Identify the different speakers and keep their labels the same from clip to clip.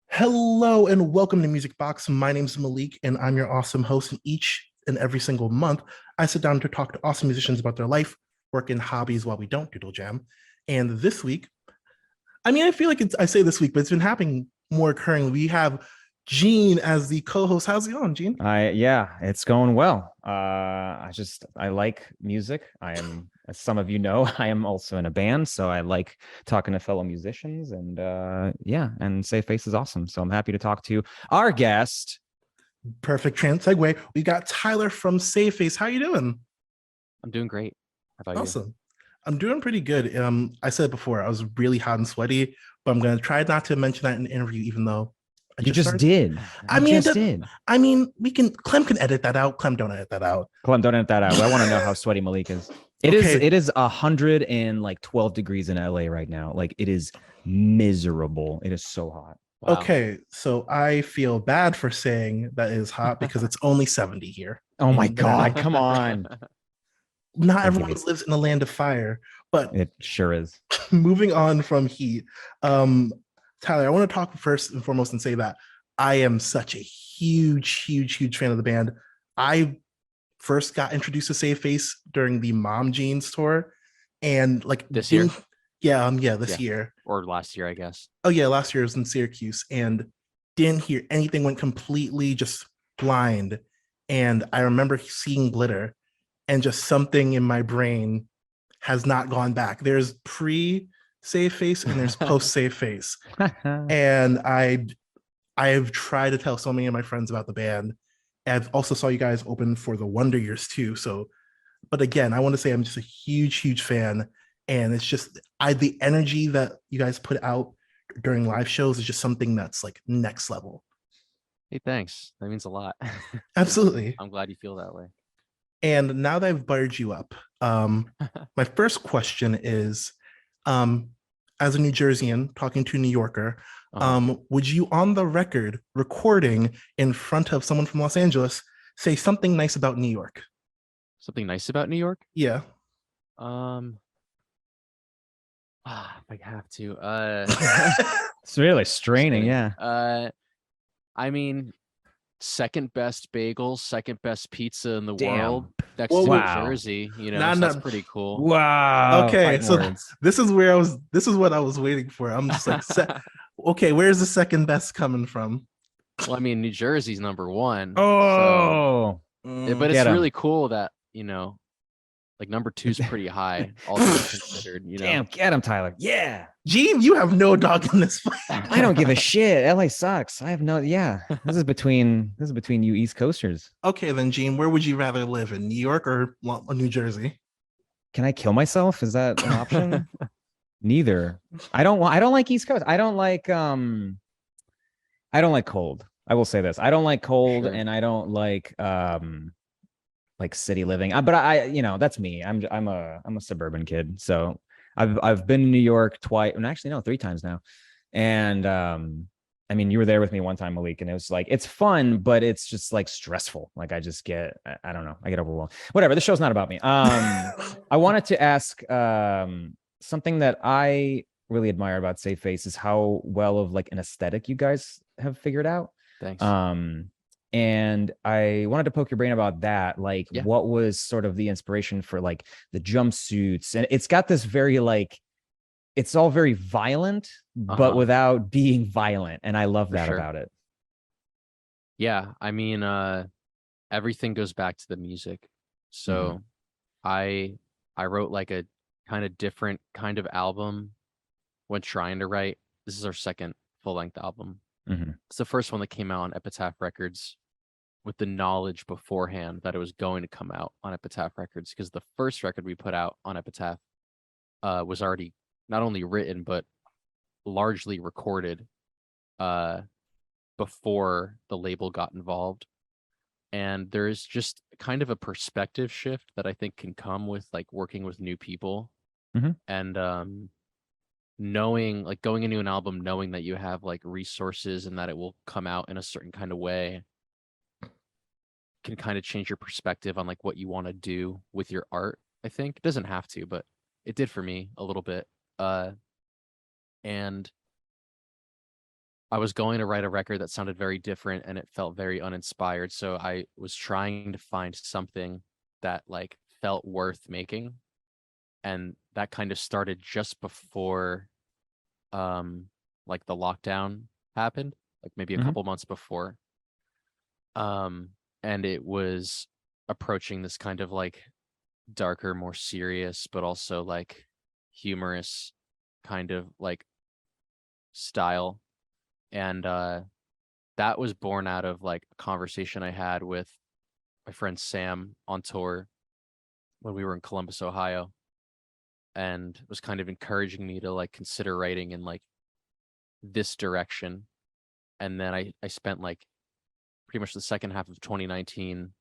Speaker 1: Hello and welcome to Music Box. My name's Malik and I'm your awesome host. And each and every single month, I sit down to talk to awesome musicians about their life, work, and hobbies while we don't doodle jam. And this week, I feel like I say this week, but it's been happening more occurring. We have Gene as the co-host. How's it going, Gene?
Speaker 2: Yeah, it's going well. I like music. As some of you know, I am also in a band, so I like talking to fellow musicians, and and Safe Face is awesome. So I'm happy to talk to our guest.
Speaker 1: Perfect segue. We got Tyler from Safe Face. How you doing?
Speaker 3: I'm doing great. How about
Speaker 1: Awesome. I'm doing pretty good. I said it before, I was really hot and sweaty, but I'm gonna try not to mention that in the interview, even though
Speaker 2: You just did.
Speaker 1: Clem can edit that out. Clem, don't edit that out.
Speaker 2: Clem, don't edit that out. I want to know how sweaty Malik is. It is 112 degrees in LA right now. Like, it is miserable. It is so hot.
Speaker 1: Wow. Okay, so I feel bad for saying that it is hot because it's only 70 here.
Speaker 2: Oh my God, come on.
Speaker 1: Not everyone lives in a land of fire, but
Speaker 2: it sure is.
Speaker 1: Moving on from heat, Tyler, I want to talk first and foremost and say that I am such a huge fan of the band. I first got introduced to Safe Face during the Mom Jeans tour, and like
Speaker 3: this year.
Speaker 1: This year
Speaker 3: or last year, I guess.
Speaker 1: Oh yeah, last year was in Syracuse, and didn't hear anything. Went completely just blind, and I remember seeing Glitter, and just something in my brain has not gone back. There's pre-Safe Face and there's post-Safe Face, and I've tried to tell so many of my friends about the band. I've also saw you guys open for the Wonder Years too. So, but again, I want to say I'm just a huge fan. And it's just the energy that you guys put out during live shows is just something that's like next level.
Speaker 3: Hey, thanks. That means a lot.
Speaker 1: Absolutely.
Speaker 3: I'm glad you feel that way.
Speaker 1: And now that I've buttered you up, my first question is, as a New Jerseyan talking to a New Yorker, would you, on the record, recording in front of someone from Los Angeles, say something nice about New York?
Speaker 3: Something nice about New York?
Speaker 1: Yeah.
Speaker 3: If I have to,
Speaker 2: it's really straining. Yeah.
Speaker 3: I mean, second best bagels, second best pizza in the world next to New Jersey. You know, that's pretty cool.
Speaker 2: Wow.
Speaker 1: Okay, so this is what I was waiting for. I'm just like, okay, where's the second best coming from?
Speaker 3: Well, I mean, New Jersey's number one.
Speaker 2: Oh,
Speaker 3: but it's really cool that, you know, like number 2 is pretty high, all things considered. You know,
Speaker 2: damn, get him, Tyler. Yeah,
Speaker 1: Gene, you have no dog in this fight.
Speaker 2: I don't give a shit. LA sucks. I have no. Yeah, this is between you East Coasters.
Speaker 1: Okay, then, Gene, where would you rather live, in New York or New Jersey?
Speaker 2: Can I kill myself? Is that an option? Neither. I don't like East Coast. I don't like cold. I will say this. I don't like cold, and I don't like city living. But I that's me. I'm a suburban kid. So I've been in New York twice, and actually no, 3 times now. And I mean, you were there with me one time, Malik, and it was like, it's fun, but it's just like stressful. Like I just get, I don't know, I get overwhelmed. Whatever. The show's not about me. I wanted to ask something that I really admire about Safe Face is how well of like an aesthetic you guys have figured out.
Speaker 3: Thanks.
Speaker 2: And I wanted to poke your brain about that. Like, what was sort of the inspiration for like the jumpsuits? And it's got this very like, it's all very violent, but without being violent. And I love that about it.
Speaker 3: Yeah. I mean, everything goes back to the music. So I wrote like a kind of different kind of album when trying to write. This is our second full-length album. It's the first one that came out on Epitaph Records with the knowledge beforehand that it was going to come out on Epitaph Records, because the first record we put out on Epitaph was already not only written but largely recorded before the label got involved. And there is just kind of a perspective shift that I think can come with like working with new people, and knowing, like, going into an album knowing that you have like resources and that it will come out in a certain kind of way can kind of change your perspective on like what you want to do with your art. I think it doesn't have to, but it did for me a little bit. and I was going to write a record that sounded very different and it felt very uninspired. So I was trying to find something that like felt worth making. And that kind of started just before like the lockdown happened, like maybe a
Speaker 2: Mhm.
Speaker 3: couple months before. And it was approaching this kind of like darker, more serious, but also like humorous kind of like style. And that was born out of like a conversation I had with my friend Sam on tour when we were in Columbus, Ohio, and was kind of encouraging me to like consider writing in like this direction. And then I spent like pretty much the second half of 2019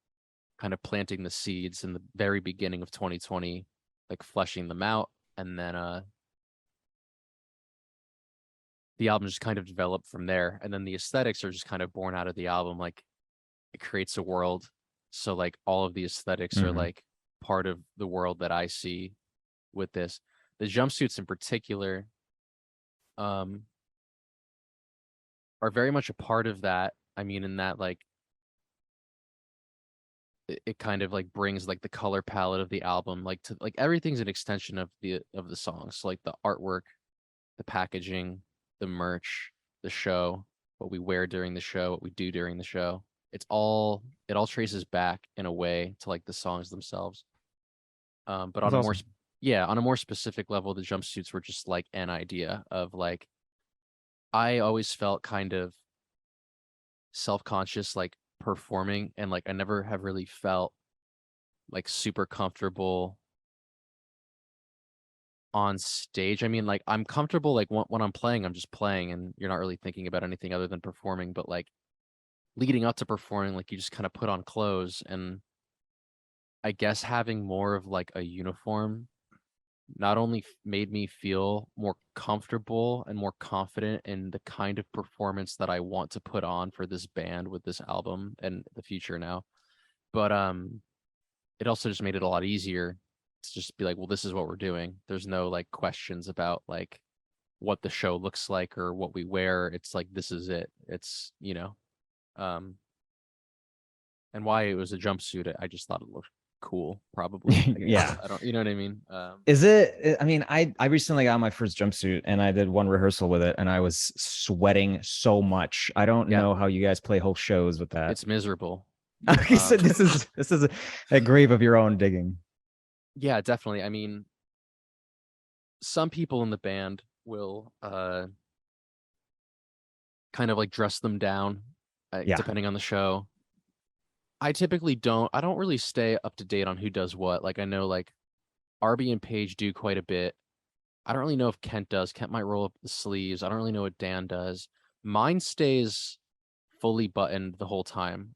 Speaker 3: kind of planting the seeds, in the very beginning of 2020 like fleshing them out, and then the album just kind of developed from there. And then the aesthetics are just kind of born out of the album. Like it creates a world, so like all of the aesthetics are
Speaker 2: Mhm.
Speaker 3: like part of the world that I see with this. The jumpsuits in particular are very much a part of that. I mean, in that like it kind of like brings like the color palette of the album like to like everything's an extension of the songs. So, like the artwork, the packaging, the merch, the show, what we wear during the show, what we do during the show. It all traces back in a way to like the songs themselves. But
Speaker 2: That's
Speaker 3: on a more
Speaker 2: awesome.
Speaker 3: on a more specific level, the jumpsuits were just like an idea of like I always felt kind of self-conscious like performing, and like I never have really felt like super comfortable on stage. I mean, like I'm comfortable like when I'm playing, I'm just playing and you're not really thinking about anything other than performing. But like leading up to performing, like you just kind of put on clothes, and I guess having more of like a uniform not only made me feel more comfortable and more confident in the kind of performance that I want to put on for this band with this album and the future now, but it also just made it a lot easier to just be like, well, this is what we're doing. There's no like questions about like what the show looks like or what we wear. It's like this is it. It's, um and why it was a jumpsuit, I just thought it looked cool, probably. I guess.
Speaker 2: Yeah.
Speaker 3: I don't, you know what I mean?
Speaker 2: Is it? I mean, I recently got my first jumpsuit and I did one rehearsal with it and I was sweating so much. I don't
Speaker 3: Yeah.
Speaker 2: know how you guys play whole shows with that.
Speaker 3: It's miserable.
Speaker 2: Okay, so this is a grave of your own digging.
Speaker 3: Yeah, definitely. I mean, some people in the band will kind of like dress them down,
Speaker 2: Yeah.
Speaker 3: depending on the show. I typically don't. I don't really stay up to date on who does what. Like I know like Arby and Paige do quite a bit. I don't really know if Kent does. Kent might roll up the sleeves. I don't really know what Dan does. Mine stays fully buttoned the whole time.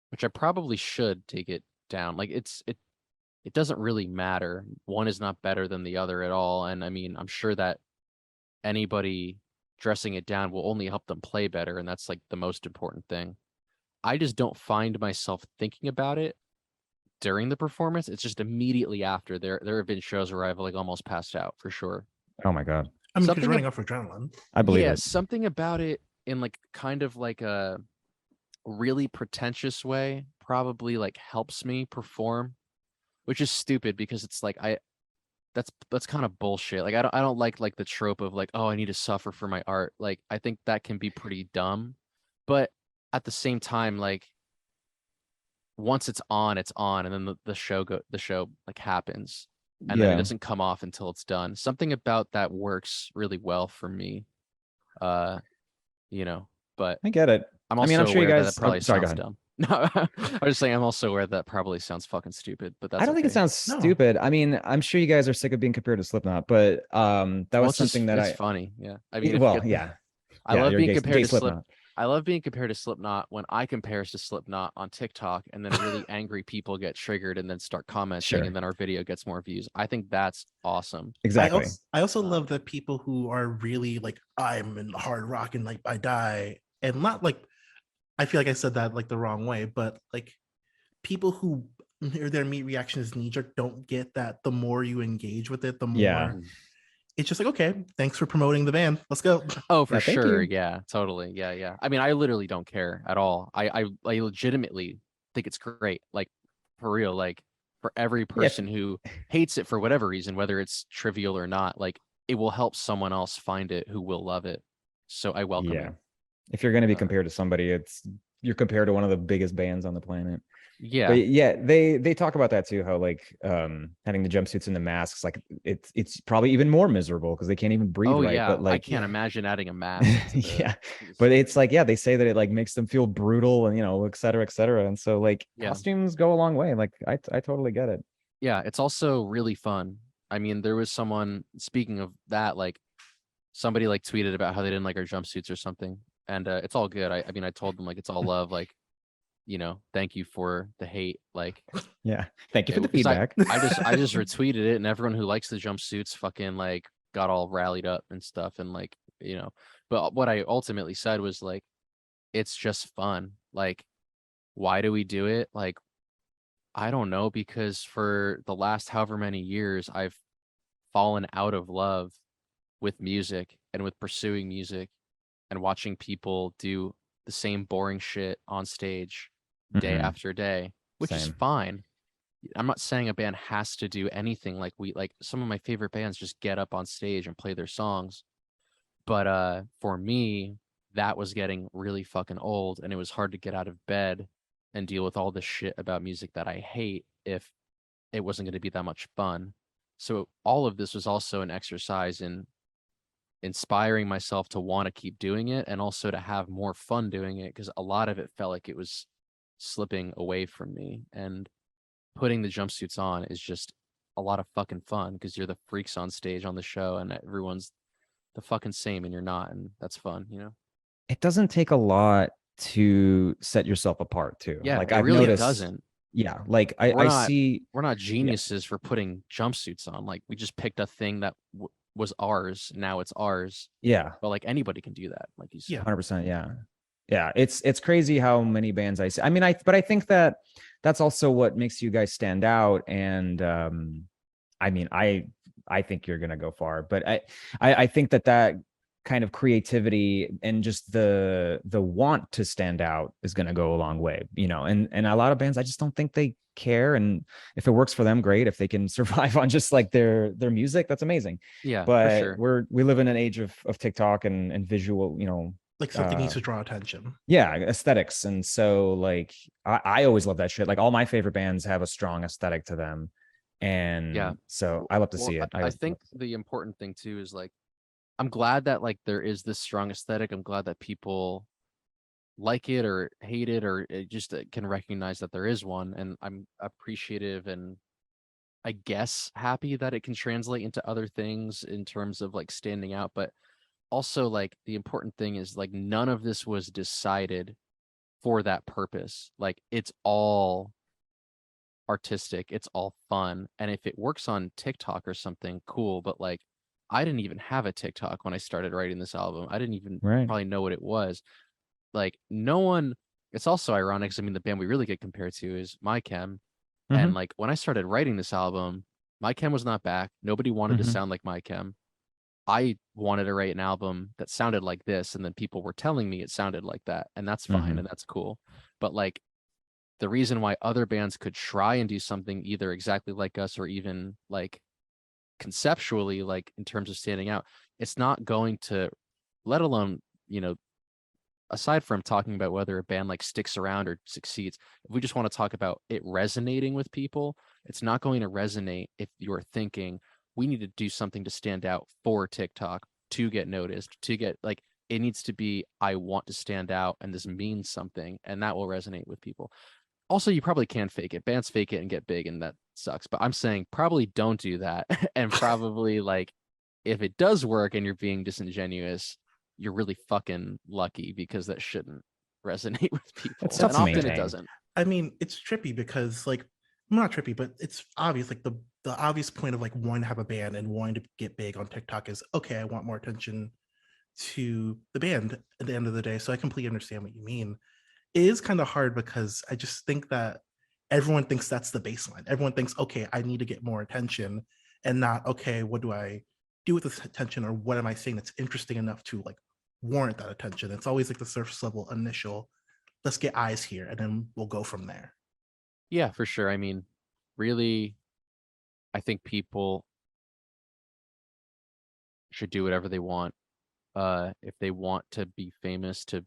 Speaker 3: Which I probably should take it down. Like it doesn't really matter. One is not better than the other at all. And I mean, I'm sure that anybody dressing it down will only help them play better, and that's like the most important thing. I just don't find myself thinking about it during the performance. It's just immediately after. There have been shows where I've like almost passed out for sure.
Speaker 2: Oh my God.
Speaker 1: I mean, because
Speaker 3: Something
Speaker 1: running
Speaker 3: ab-
Speaker 1: off adrenaline.
Speaker 2: I believe
Speaker 3: yeah,
Speaker 2: it.
Speaker 3: something about it in like kind of like a really pretentious way probably like helps me perform, which is stupid because it's like that's kind of bullshit. Like I don't like the trope of like, oh, I need to suffer for my art. Like I think that can be pretty dumb. But at the same time, like once it's on, and then the show like happens, and then it
Speaker 2: Yeah.
Speaker 3: doesn't come off until it's done. Something about that works really well for me. Uh, but
Speaker 2: I get it.
Speaker 3: I'm
Speaker 2: I mean, I'm
Speaker 3: also
Speaker 2: sure you
Speaker 3: aware that
Speaker 2: guys.
Speaker 3: it probably
Speaker 2: Sorry, go
Speaker 3: sounds
Speaker 2: ahead.
Speaker 3: dumb. No, I was just saying I'm also aware that probably sounds fucking stupid, but
Speaker 2: I
Speaker 3: that's
Speaker 2: don't think it
Speaker 3: okay.
Speaker 2: sounds
Speaker 1: No.
Speaker 2: stupid. I mean, I'm sure you guys are sick of being compared to Slipknot, but that
Speaker 3: Well,
Speaker 2: was something that
Speaker 3: it's
Speaker 2: I.
Speaker 3: funny. Yeah. I mean,
Speaker 2: Well, yeah,
Speaker 3: I
Speaker 2: yeah,
Speaker 3: love
Speaker 2: you're
Speaker 3: being
Speaker 2: gay,
Speaker 3: compared
Speaker 2: gay
Speaker 3: to
Speaker 2: Slipknot.
Speaker 3: I love being compared to Slipknot when I compares to Slipknot on TikTok, and then really angry people get triggered and then start commenting,
Speaker 2: Sure.
Speaker 3: and then our video gets more views. I think that's awesome.
Speaker 2: Exactly.
Speaker 1: I also love the people who are really like, I'm in hard rock and like I die, and not like, I feel like I said that like the wrong way, but like people who their meat reaction is knee jerk don't get that the more you engage with it, the more
Speaker 2: Yeah.
Speaker 1: it's just like, okay, thanks for promoting the band. Let's go.
Speaker 3: Oh, for
Speaker 2: Yeah, thank
Speaker 3: sure.
Speaker 2: you.
Speaker 3: Yeah, totally. Yeah, yeah. I mean, I literally don't care at all. I legitimately think it's great. Like, for real. Like, for every
Speaker 2: Yeah,
Speaker 3: person who hates it for whatever reason, whether it's trivial or not, like, it will help someone else find it who will love it. So I welcome
Speaker 2: yeah.
Speaker 3: it.
Speaker 2: If you're going to be
Speaker 3: Uh,
Speaker 2: compared to somebody, you're compared to one of the biggest bands on the planet.
Speaker 3: yeah.
Speaker 2: But yeah, they talk about that too, how like having the jumpsuits and the masks, like it's probably even more miserable because they can't even breathe
Speaker 3: Oh
Speaker 2: right.
Speaker 3: yeah.
Speaker 2: But
Speaker 3: I
Speaker 2: like,
Speaker 3: can't imagine adding a mask to
Speaker 2: yeah,
Speaker 3: the
Speaker 2: but
Speaker 3: suit.
Speaker 2: it's like, yeah, they say that it like makes them feel brutal and et cetera, et cetera. And so like
Speaker 3: Yeah.
Speaker 2: costumes go a long way. Like I totally get it.
Speaker 3: Yeah. It's also really fun. I mean, there was someone, speaking of that, like, somebody like tweeted about how they didn't like our jumpsuits or something. And it's all good. I mean, I told them like it's all love. Like, thank you for the hate. Like,
Speaker 2: Yeah. Thank you for the
Speaker 3: because
Speaker 2: feedback.
Speaker 3: I just retweeted it, and everyone who likes the jumpsuits fucking like got all rallied up and stuff, and like, but what I ultimately said was like, it's just fun. Like, why do we do it? Like, I don't know, because for the last however many years, I've fallen out of love with music and with pursuing music and watching people do the same boring shit on stage day
Speaker 2: Mhm.
Speaker 3: after day, which is
Speaker 2: Same.
Speaker 3: fine. I'm not saying a band has to do anything like some of my favorite bands just get up on stage and play their songs. But for me, that was getting really fucking old, and it was hard to get out of bed and deal with all this shit about music that I hate if it wasn't going to be that much fun. So all of this was also an exercise in inspiring myself to want to keep doing it and also to have more fun doing it, because a lot of it felt like it was slipping away from me. And putting the jumpsuits on is just a lot of fucking fun because you're the freaks on stage on the show and everyone's the fucking same and you're not, and that's fun.
Speaker 2: It doesn't take a lot to set yourself apart too.
Speaker 3: Yeah,
Speaker 2: Like
Speaker 3: it
Speaker 2: I've
Speaker 3: really
Speaker 2: noticed,
Speaker 3: doesn't.
Speaker 2: yeah, like
Speaker 3: We're
Speaker 2: I
Speaker 3: not
Speaker 2: see,
Speaker 3: we're not
Speaker 2: yeah,
Speaker 3: geniuses for putting jumpsuits on. Like, we just picked a thing that was ours, now it's ours.
Speaker 2: yeah,
Speaker 3: But like, anybody can do that, like you said.
Speaker 1: Yeah.
Speaker 2: 100%, yeah. Yeah, it's crazy how many bands I see. I mean, but I think that that's also what makes you guys stand out. And I mean, I think you're gonna go far, but I think that kind of creativity and just the want to stand out is gonna go a long way, and a lot of bands I just don't think they care. And if it works for them, great. If they can survive on just like their music, that's amazing.
Speaker 3: Yeah, for
Speaker 2: But
Speaker 3: sure.
Speaker 2: we live in an age of TikTok and visual,
Speaker 1: Like something needs to draw attention.
Speaker 2: yeah, aesthetics. And so like I always love that shit. Like all my favorite bands have a strong aesthetic to them.
Speaker 3: Yeah.
Speaker 2: And so I love to
Speaker 3: Well,
Speaker 2: see it.
Speaker 3: I think the important thing too is like, I'm glad that like there is this strong aesthetic. I'm glad that people like it or hate it, or it just can recognize that there is one, and I'm appreciative and I guess happy that it can translate into other things in terms of like standing out. But also, like, the important thing is like none of this was decided for that purpose. Like, it's all artistic, it's all fun, and if it works on TikTok or something, cool. But like, I didn't even have a TikTok when I started writing this album. I didn't even
Speaker 2: Right.
Speaker 3: probably know what it was. Like, no one. It's also ironic because I mean the band we really get compared to is My Chem, and
Speaker 2: Mm-hmm.
Speaker 3: like when I started writing this album, My Chem was not back. Nobody wanted to
Speaker 2: Mm-hmm.
Speaker 3: sound like My Chem. I wanted to write an album that sounded like this, and then people were telling me it sounded like that, and that's fine
Speaker 2: Mm-hmm.
Speaker 3: and that's cool. But like, the reason why other bands could try and do something either exactly like us or even like conceptually, like in terms of standing out, it's not going to, let alone, aside from talking about whether a band like sticks around or succeeds, if we just want to talk about it resonating with people, it's not going to resonate if you're thinking we need to do something to stand out for TikTok, to get noticed, to get like, it needs to be, I want to stand out and this means something, and that will resonate with people. Also, you probably can fake it. Bands fake it and get big, and that sucks. But I'm saying probably don't do that. And probably like, if it does work and you're being disingenuous, you're really fucking lucky, because that shouldn't resonate with
Speaker 2: It's
Speaker 3: people.
Speaker 2: tough
Speaker 3: And
Speaker 2: to
Speaker 3: often it
Speaker 2: maintain.
Speaker 3: doesn't.
Speaker 1: I mean, it's trippy because like, not trippy, but it's obvious. Like the obvious point of like wanting to have a band and wanting to get big on TikTok is, okay, I want more attention to the band at the end of the day. So I completely understand what you mean. It is kind of hard because I just think that everyone thinks that's the baseline. Everyone thinks, okay, I need to get more attention, and not, okay, what do I do with this attention, or what am I saying that's interesting enough to like warrant that attention? It's always like the surface level initial, let's get eyes here, and then we'll go from there.
Speaker 3: Yeah, for sure. I mean, really, I think people should do whatever they want. If they want to be famous for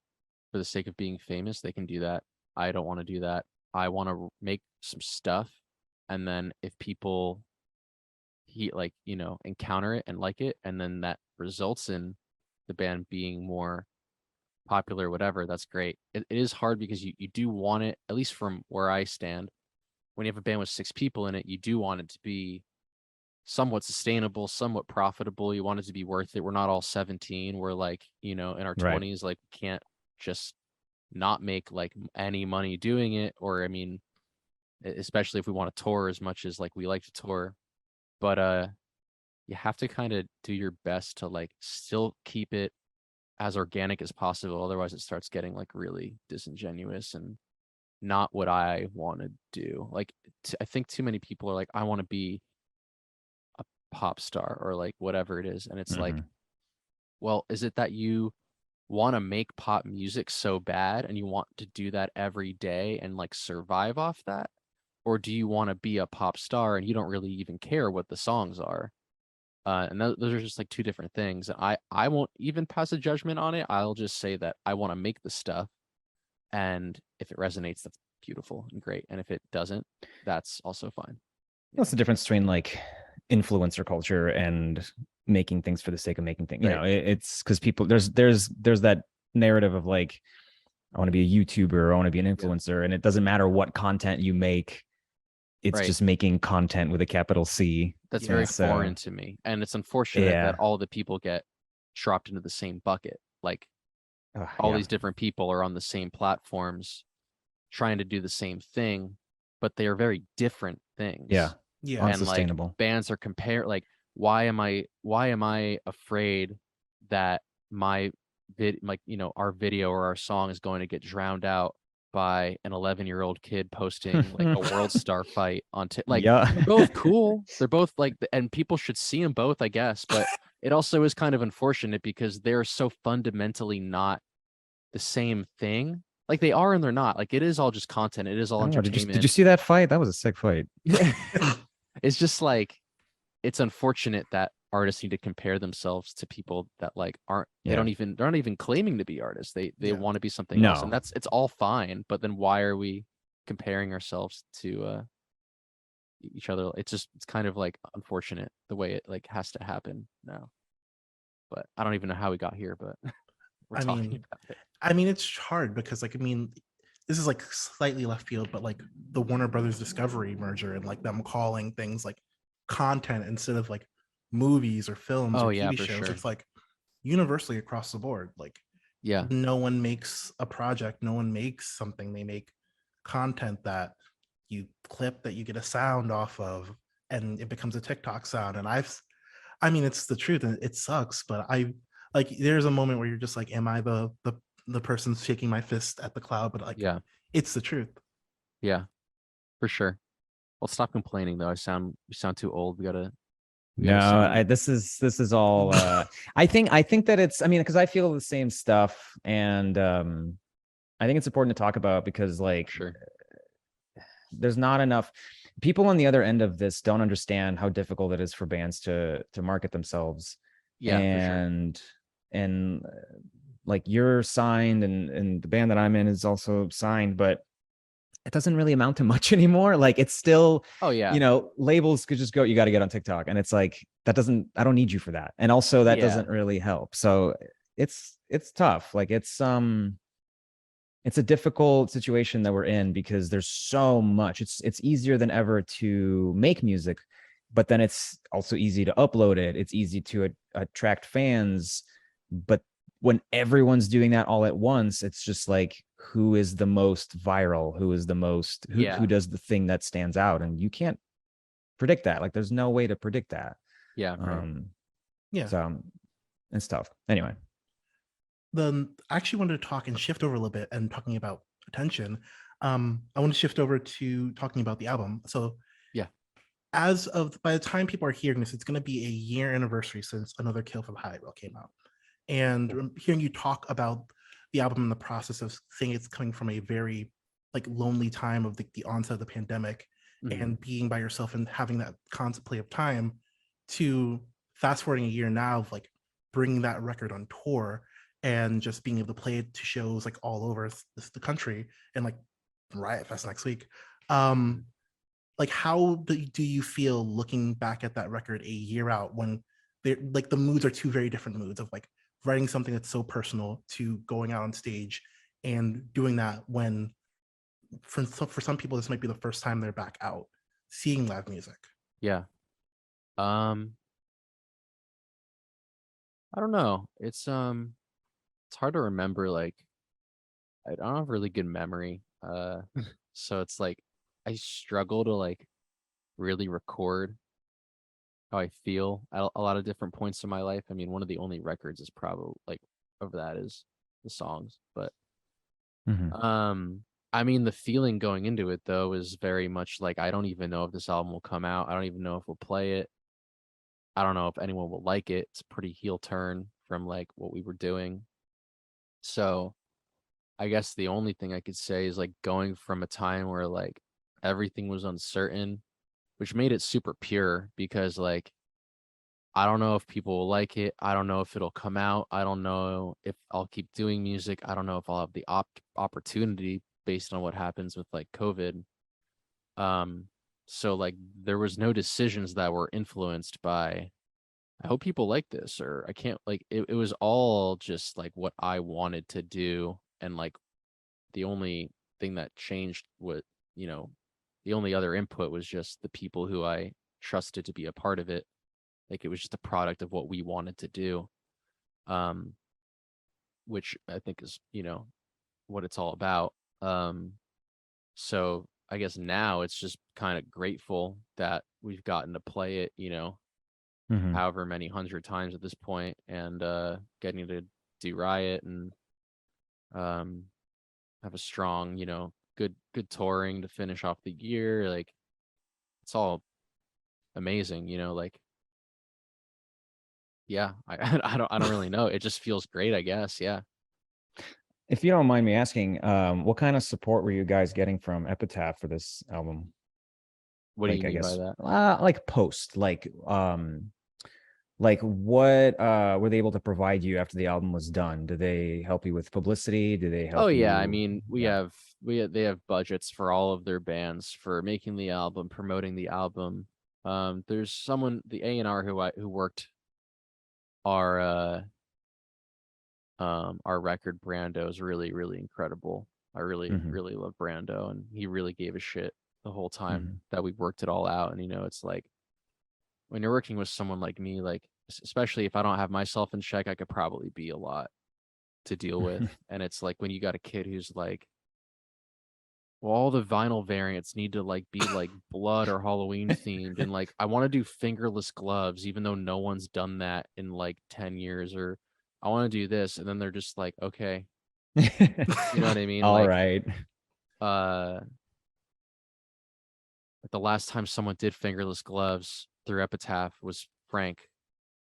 Speaker 3: the sake of being famous, they can do that. I don't want to do that. I want to make some stuff, and then if people encounter it and like it, and then that results in the band being more popular, whatever, that's great. It is hard because you do want it, at least from where I stand, when you have a band with 6 people in it, you do want it to be somewhat sustainable, somewhat profitable. You want it to be worth it. We're not all 17. We're like, in our
Speaker 2: Right.
Speaker 3: 20s, like can't just not make like any money doing it. Or I mean, especially if we want to tour as much as like we like to tour. But you have to kind of do your best to like still keep it as organic as possible. Otherwise it starts getting like really disingenuous and not what I want to do. Like I think too many people are like, I want to be a pop star or like whatever it is. And it's like, well, is it that you want to make pop music so bad and you want to do that every day and like survive off that? Or do you want to be a pop star and you don't really even care what the songs are? And those are just like two different things. I won't even pass a judgment on it. I'll just say that I want to make the stuff, and if it resonates, that's beautiful and great. And if it doesn't, that's also fine.
Speaker 2: What's the difference between like influencer culture and making things for the sake of making things? You know, it's because people there's that narrative of like, I want to be a YouTuber, or I want to be an influencer, and it doesn't matter what content you make. It's just making content with a capital C.
Speaker 3: That's very foreign to me. And it's unfortunate that all the people get dropped into the same bucket. Like all these different people are on the same platforms trying to do the same thing, but they are very different things.
Speaker 1: Yeah.
Speaker 2: Unsustainable.
Speaker 3: Like bands are compared. Like, why am I afraid that my our video or our song is going to get drowned out by an 11-year-old kid posting like a world star fight on they're both cool. They're both like, and people should see them both, I guess. But it also is kind of unfortunate because they're so fundamentally not the same thing. Like they are and they're not. Like it is all just content. It is all entertainment.
Speaker 2: Did you see that fight? That was a sick fight.
Speaker 3: It's just like, it's unfortunate that artists need to compare themselves to people that like aren't they're not even claiming to be artists. They want to be something else, and it's all fine. But then why are we comparing ourselves to each other? It's kind of like unfortunate the way it like has to happen now. But I don't even know how we got here, but we're talking about it.
Speaker 1: I mean, it's hard because like, I mean, this is like slightly left field, but like the Warner Brothers Discovery merger and like them calling things like content instead of like movies or films or TV shows. Sure. It's like universally across the board. Like, no one makes a project, no one makes something. They make content that you clip, that you get a sound off of, and it becomes a TikTok sound. And I mean, it's the truth, and it sucks. But there's a moment where you're just like, am I the person shaking my fist at the cloud? But like, it's the truth.
Speaker 3: Yeah, for sure. Well, stop complaining though. We sound too old.
Speaker 2: This is all I think that it's, I mean, because I feel the same stuff, and I think it's important to talk about because like there's not enough people on the other end of this don't understand how difficult it is for bands to market themselves. And like you're signed and the band that I'm in is also signed, but it doesn't really amount to much anymore. Like it's still, labels could just go, you got to get on TikTok. And it's like, I don't need you for that. And also that doesn't really help. So it's tough. Like it's a difficult situation that we're in because there's so much, it's easier than ever to make music, but then it's also easy to upload it. It's easy to attract fans, but when everyone's doing that all at once, it's just like, who is the most viral? Who is the most, who does the thing that stands out? And you can't predict that. Like there's no way to predict that. So it's tough. Anyway.
Speaker 1: I actually wanted to talk and shift over a little bit and talking about attention. I want to shift over to talking about the album. So as of by the time people are hearing this, it's going to be a year anniversary since Another Kill for the High Rail came out. And hearing you talk about the album and the process of saying it's coming from a very like lonely time of the onset of the pandemic and being by yourself and having that constant play of time, to fast forwarding a year now of like bringing that record on tour and just being able to play it to shows like all over the country and like Riot Fest next week. Like how do you feel looking back at that record a year out, when they're like the moods are two very different moods of like writing something that's so personal to going out on stage and doing that when for some people this might be the first time they're back out seeing live music?
Speaker 3: Yeah. I don't know. It's hard to remember. Like, I don't have really good memory. So it's like I struggle to like really record how I feel at a lot of different points in my life. I mean, one of the only records is probably like of that is the songs, but I mean, the feeling going into it though is very much like I don't even know if this album will come out. I don't even know if we'll play it. I don't know if anyone will like it. It's a pretty heel turn from like what we were doing. So I guess the only thing I could say is like going from a time where like everything was uncertain, which made it super pure because like I don't know if people will like it. I don't know if it'll come out. I don't know if I'll keep doing music. I don't know if I'll have the opportunity based on what happens with like COVID. So like there was no decisions that were influenced by I hope people like this or I can't like it was all just like what I wanted to do. And like the only thing that changed what, you know, the only other input was just the people who I trusted to be a part of it. Like it was just a product of what we wanted to do. Which I think is, you know, what it's all about. So I guess now it's just kind of grateful that we've gotten to play it, you know, however many 100 times at this point, and getting to do Riot and have a strong, you know, good touring to finish off the year. Like it's all amazing, you know, like yeah, I don't really know. It just feels great, I guess. Yeah.
Speaker 2: If you don't mind me asking, what kind of support were you guys getting from Epitaph for this album?
Speaker 3: What do
Speaker 2: Like,
Speaker 3: you
Speaker 2: I
Speaker 3: mean by
Speaker 2: guess,
Speaker 3: that?
Speaker 2: like post, like what were they able to provide you after the album was done? Did they help you with publicity? Did they
Speaker 3: Oh
Speaker 2: help
Speaker 3: yeah, I
Speaker 2: you?
Speaker 3: mean,
Speaker 2: Yeah.
Speaker 3: they have budgets for all of their bands for making the album, promoting the album. There's someone, the A&R who worked our our record, Brando, is really incredible. I really love Brando, and he really gave a shit the whole time that we worked it all out. And you know, it's like when you're working with someone like me, like especially if I don't have myself in check, I could probably be a lot to deal with. And it's like when you got a kid who's like, well, all the vinyl variants need to like be like blood or Halloween themed, and like I want to do fingerless gloves, even though no one's done that in like 10 years, or I want to do this, and then they're just like, okay, you know what I mean?
Speaker 2: All
Speaker 3: Like,
Speaker 2: right.
Speaker 3: uh, the last time someone did fingerless gloves through Epitaph was Frank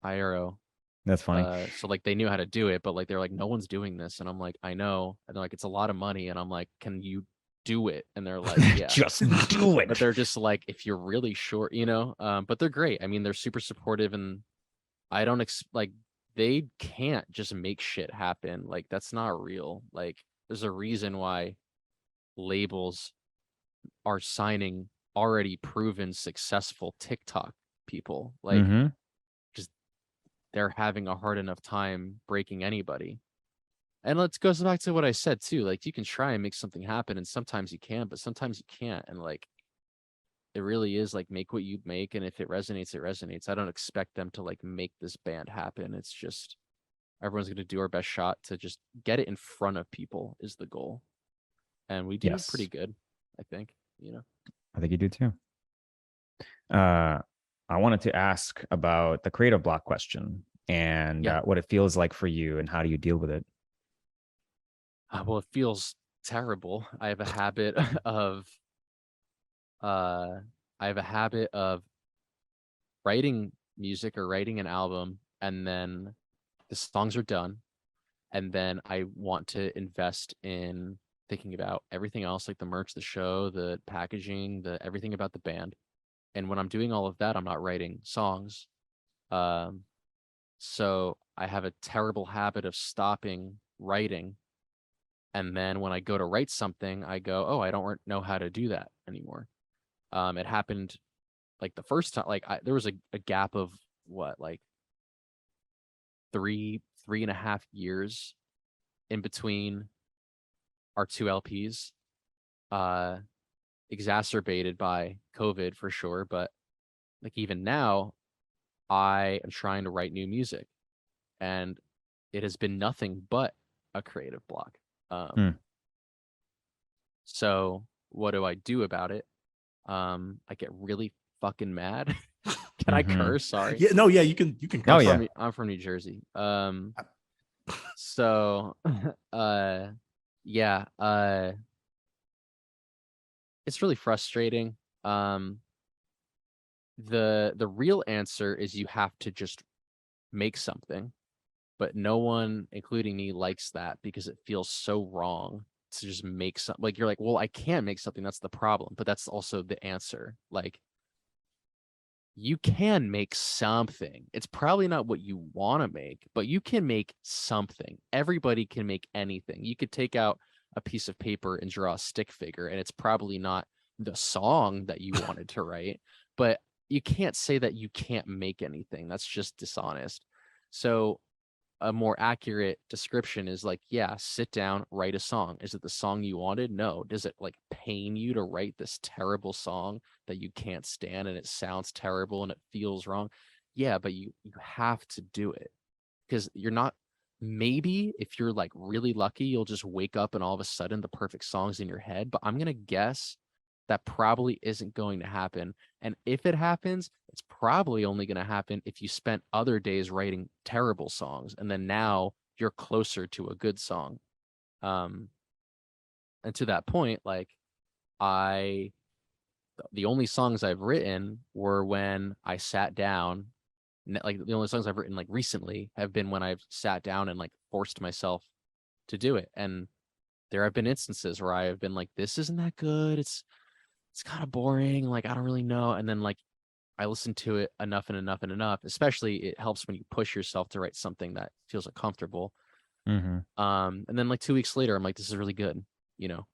Speaker 3: Iero.
Speaker 2: That's funny.
Speaker 3: So like they knew how to do it, but like they're like, no one's doing this, and I'm like, I know, and they're like, it's a lot of money, and I'm like, can you do it? And they're like, yeah.
Speaker 2: Just do
Speaker 3: But
Speaker 2: it.
Speaker 3: they're just like, if you're really short, you know. But they're great. I mean, they're super supportive, and I don't like they can't just make shit happen. Like that's not real. Like there's a reason why labels are signing already proven successful TikTok people. Like just they're having a hard enough time breaking anybody. And let's goes back to what I said too. Like you can try and make something happen, and sometimes you can, but sometimes you can't. And like it really is like make what you make, and if it resonates, it resonates. I don't expect them to like make this band happen. It's just everyone's gonna do our best shot to just get it in front of people is the goal. And we do pretty
Speaker 2: Yes,
Speaker 3: good, I think, you know.
Speaker 2: I think you do too. I wanted to ask about the creative block question and
Speaker 3: Yeah.
Speaker 2: what it feels like for you and how do you deal with it?
Speaker 3: Well, it feels terrible. I have a habit of I have a habit of writing music or writing an album, and then the songs are done, and then I want to invest in thinking about everything else, like the merch, the show, the packaging, the everything about the band. And when I'm doing all of that, I'm not writing songs. Um, so I have a terrible habit of stopping writing. And then when I go to write something, I go, oh, I don't know how to do that anymore. It happened like the first time, like there was a gap of what, like three and a half years in between our two LPs, exacerbated by COVID for sure. But like even now, I am trying to write new music, and it has been nothing but a creative block. So what do I do about it? I get really fucking mad. Can I curse? Sorry.
Speaker 1: Yeah, no, yeah, you can
Speaker 2: Oh,
Speaker 1: curse.
Speaker 2: yeah.
Speaker 3: I'm from New Jersey. So yeah, it's really frustrating. The real answer is you have to just make something, but no one, including me, likes that because it feels so wrong to just make something. Like you're like, well, I can't make something. That's the problem. But that's also the answer. Like you can make something. It's probably not what you want to make, but you can make something. Everybody can make anything. You could take out a piece of paper and draw a stick figure, and it's probably not the song that you wanted to write, but you can't say that you can't make anything. That's just dishonest. So a more accurate description is like, yeah, sit down, write a song. Is it the song you wanted? No. Does it like pain you to write this terrible song that you can't stand and it sounds terrible and it feels wrong? Yeah, but you have to do it because you're not, maybe if you're like really lucky, you'll just wake up and all of a sudden the perfect song's in your head. But I'm gonna guess that probably isn't going to happen. And if it happens, it's probably only going to happen if you spent other days writing terrible songs. And then now you're closer to a good song. And to that point, like the only songs I've written were when I sat down. Like the only songs I've written like recently have been when I've sat down and like forced myself to do it. And there have been instances where I have been like, this isn't that good. It's kind of boring. Like, I don't really know. And then like I listen to it enough and enough and enough, especially it helps when you push yourself to write something that feels uncomfortable. And then like 2 weeks later, I'm like, this is really good. You know,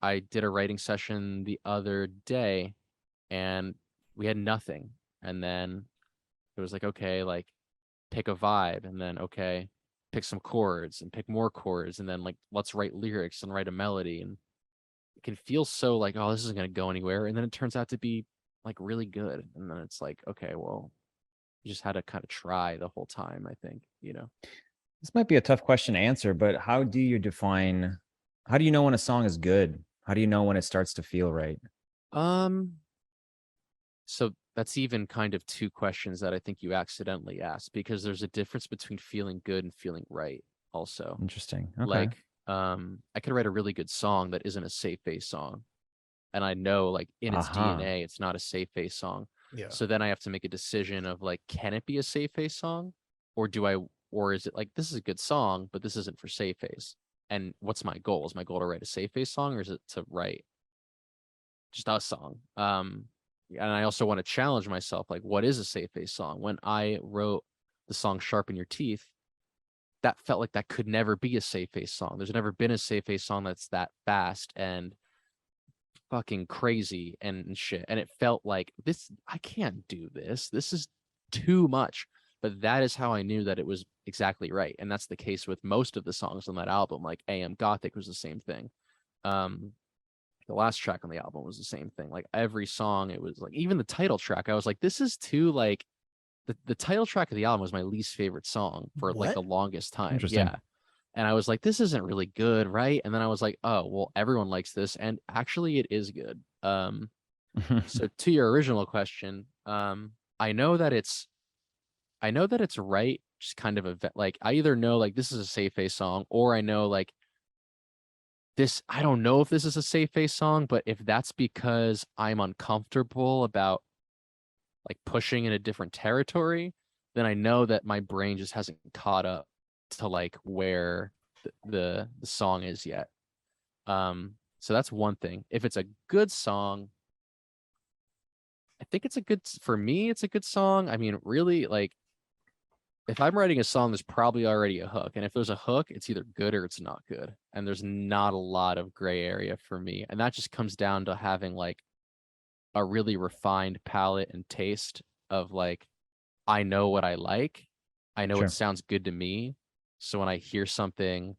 Speaker 3: I did a writing session the other day and we had nothing. And then it was like, okay, like pick a vibe, and then, okay, pick some chords and pick more chords. And then like, let's write lyrics and write a melody. And it can feel so like, oh, this isn't going to go anywhere. And then it turns out to be like really good. And then it's like, okay, well, you just had to kind of try the whole time, I think, you know.
Speaker 2: This might be a tough question to answer, but how do you know when a song is good? How do you know when it starts to feel right?
Speaker 3: So that's even kind of two questions that I think you accidentally asked, because there's a difference between feeling good and feeling right also.
Speaker 2: Interesting. Okay.
Speaker 3: Like, I could write a really good song that isn't a safe face song. And I know like in its DNA, it's not a safe face song.
Speaker 1: Yeah.
Speaker 3: So then I have to make a decision of like, can it be a safe face song? Or or is it like, this is a good song, but this isn't for safe face? And what's my goal? Is my goal to write a safe face song, or is it to write just a song? And I also want to challenge myself, like, what is a safe face song? When I wrote the song Sharpen Your Teeth, that felt like that could never be a safe face song. There's never been a safe face song that's that fast and fucking crazy and shit. And it felt like this, I can't do this. This is too much. But that is how I knew that it was exactly right. And that's the case with most of the songs on that album. Like AM Gothic was the same thing. The last track on the album was the same thing. Like every song, it was like, even the title track, I was like, this is too like, the title track of the album was my least favorite song for like
Speaker 1: What?
Speaker 3: the longest time.
Speaker 2: Interesting.
Speaker 3: Yeah. And I was like, this isn't really good, right? And then I was like, oh, well, everyone likes this. And actually it is good. So to your original question, I know that it's right. Just kind of like, I either know like this is a safe face song, or I know like I don't know if this is a safe face song, but if that's because I'm uncomfortable about like pushing in a different territory, then I know that my brain just hasn't caught up to like where the song is yet. So that's one thing. If it's a good song, I think it's a good, for me, it's a good song. I mean, really, like, if I'm writing a song, there's probably already a hook. And if there's a hook, it's either good or it's not good. And there's not a lot of gray area for me. And that just comes down to having like a really refined palette and taste of like, I know what I like. I know
Speaker 2: Sure.
Speaker 3: it sounds good to me. So when I hear something,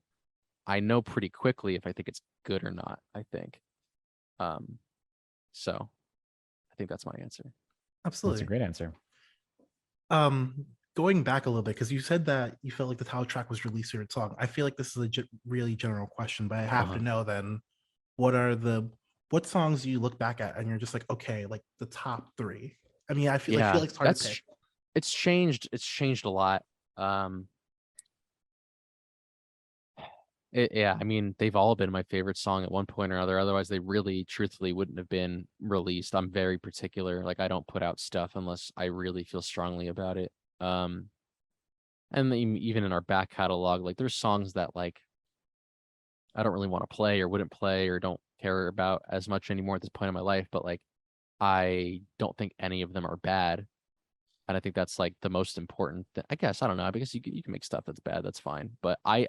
Speaker 3: I know pretty quickly if I think it's good or not, I think. So I think that's my answer.
Speaker 2: That's
Speaker 1: Absolutely.
Speaker 2: a great answer.
Speaker 1: Going back a little bit, because you said that you felt like the title track was your least favorite song. I feel like this is a really general question, but I have to know then, what songs do you look back at and you're just like, okay, like the top 3? I mean, I feel like it's hard to pick.
Speaker 3: It's changed a lot. Yeah, I mean, they've all been my favorite song at one point or other. Otherwise, they really, truthfully, wouldn't have been released. I'm very particular. Like, I don't put out stuff unless I really feel strongly about it. And even in our back catalog, like, there's songs that like I don't really want to play or wouldn't play or don't care about as much anymore at this point in my life. But like, I don't think any of them are bad. And I think that's like the most important I guess. I don't know, because you can make stuff that's bad, that's fine. But I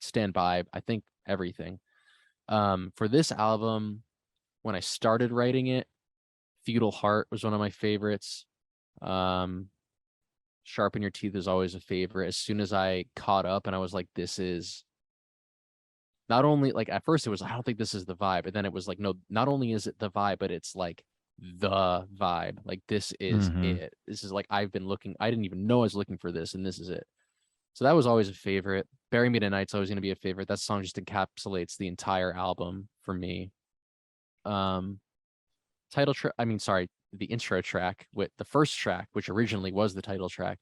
Speaker 3: stand by, I think, everything. For this album, when I started writing it, Feudal Heart was one of my favorites. Sharpen Your Teeth is always a favorite. As soon as I caught up and I was like, this is not only like, at first it was, I don't think this is the vibe. And then it was like, no, not only is it the vibe, but it's like the vibe. Like, this is it. This is like, I've been looking, I didn't even know I was looking for this, and this is it. So that was always a favorite. Bury Me Tonight's always going to be a favorite. That song just encapsulates the entire album for me. Title track, I mean, sorry, the intro track with the first track, which originally was the title track.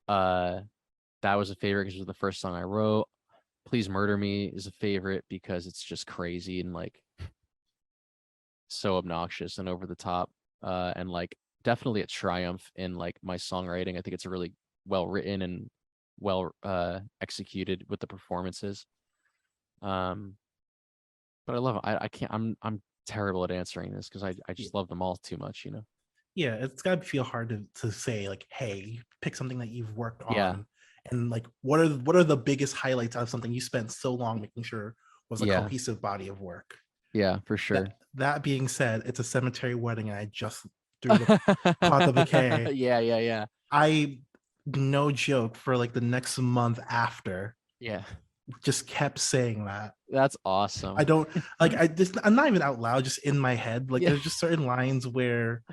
Speaker 3: That was a favorite because it was the first song I wrote. Please Murder Me is a favorite because it's just crazy and like so obnoxious and over the top. And like definitely a triumph in like my songwriting. I think it's a really well written and well executed with the performances. But I love it. I can't, I'm terrible at answering this because I just love them all too much, you know.
Speaker 1: Yeah, it's gotta feel hard to say like, hey, pick something that you've worked on.
Speaker 3: Yeah.
Speaker 1: And like, what are the biggest highlights out of something you spent so long making sure was a cohesive body of work?
Speaker 3: Yeah, for sure.
Speaker 1: That being said, it's a cemetery wedding, and I just threw the pot of bouquet.
Speaker 3: Yeah.
Speaker 1: I, no joke, for like the next month after, just kept saying that.
Speaker 3: That's awesome.
Speaker 1: I don't like, I'm not even out loud, just in my head. Like, there's just certain lines where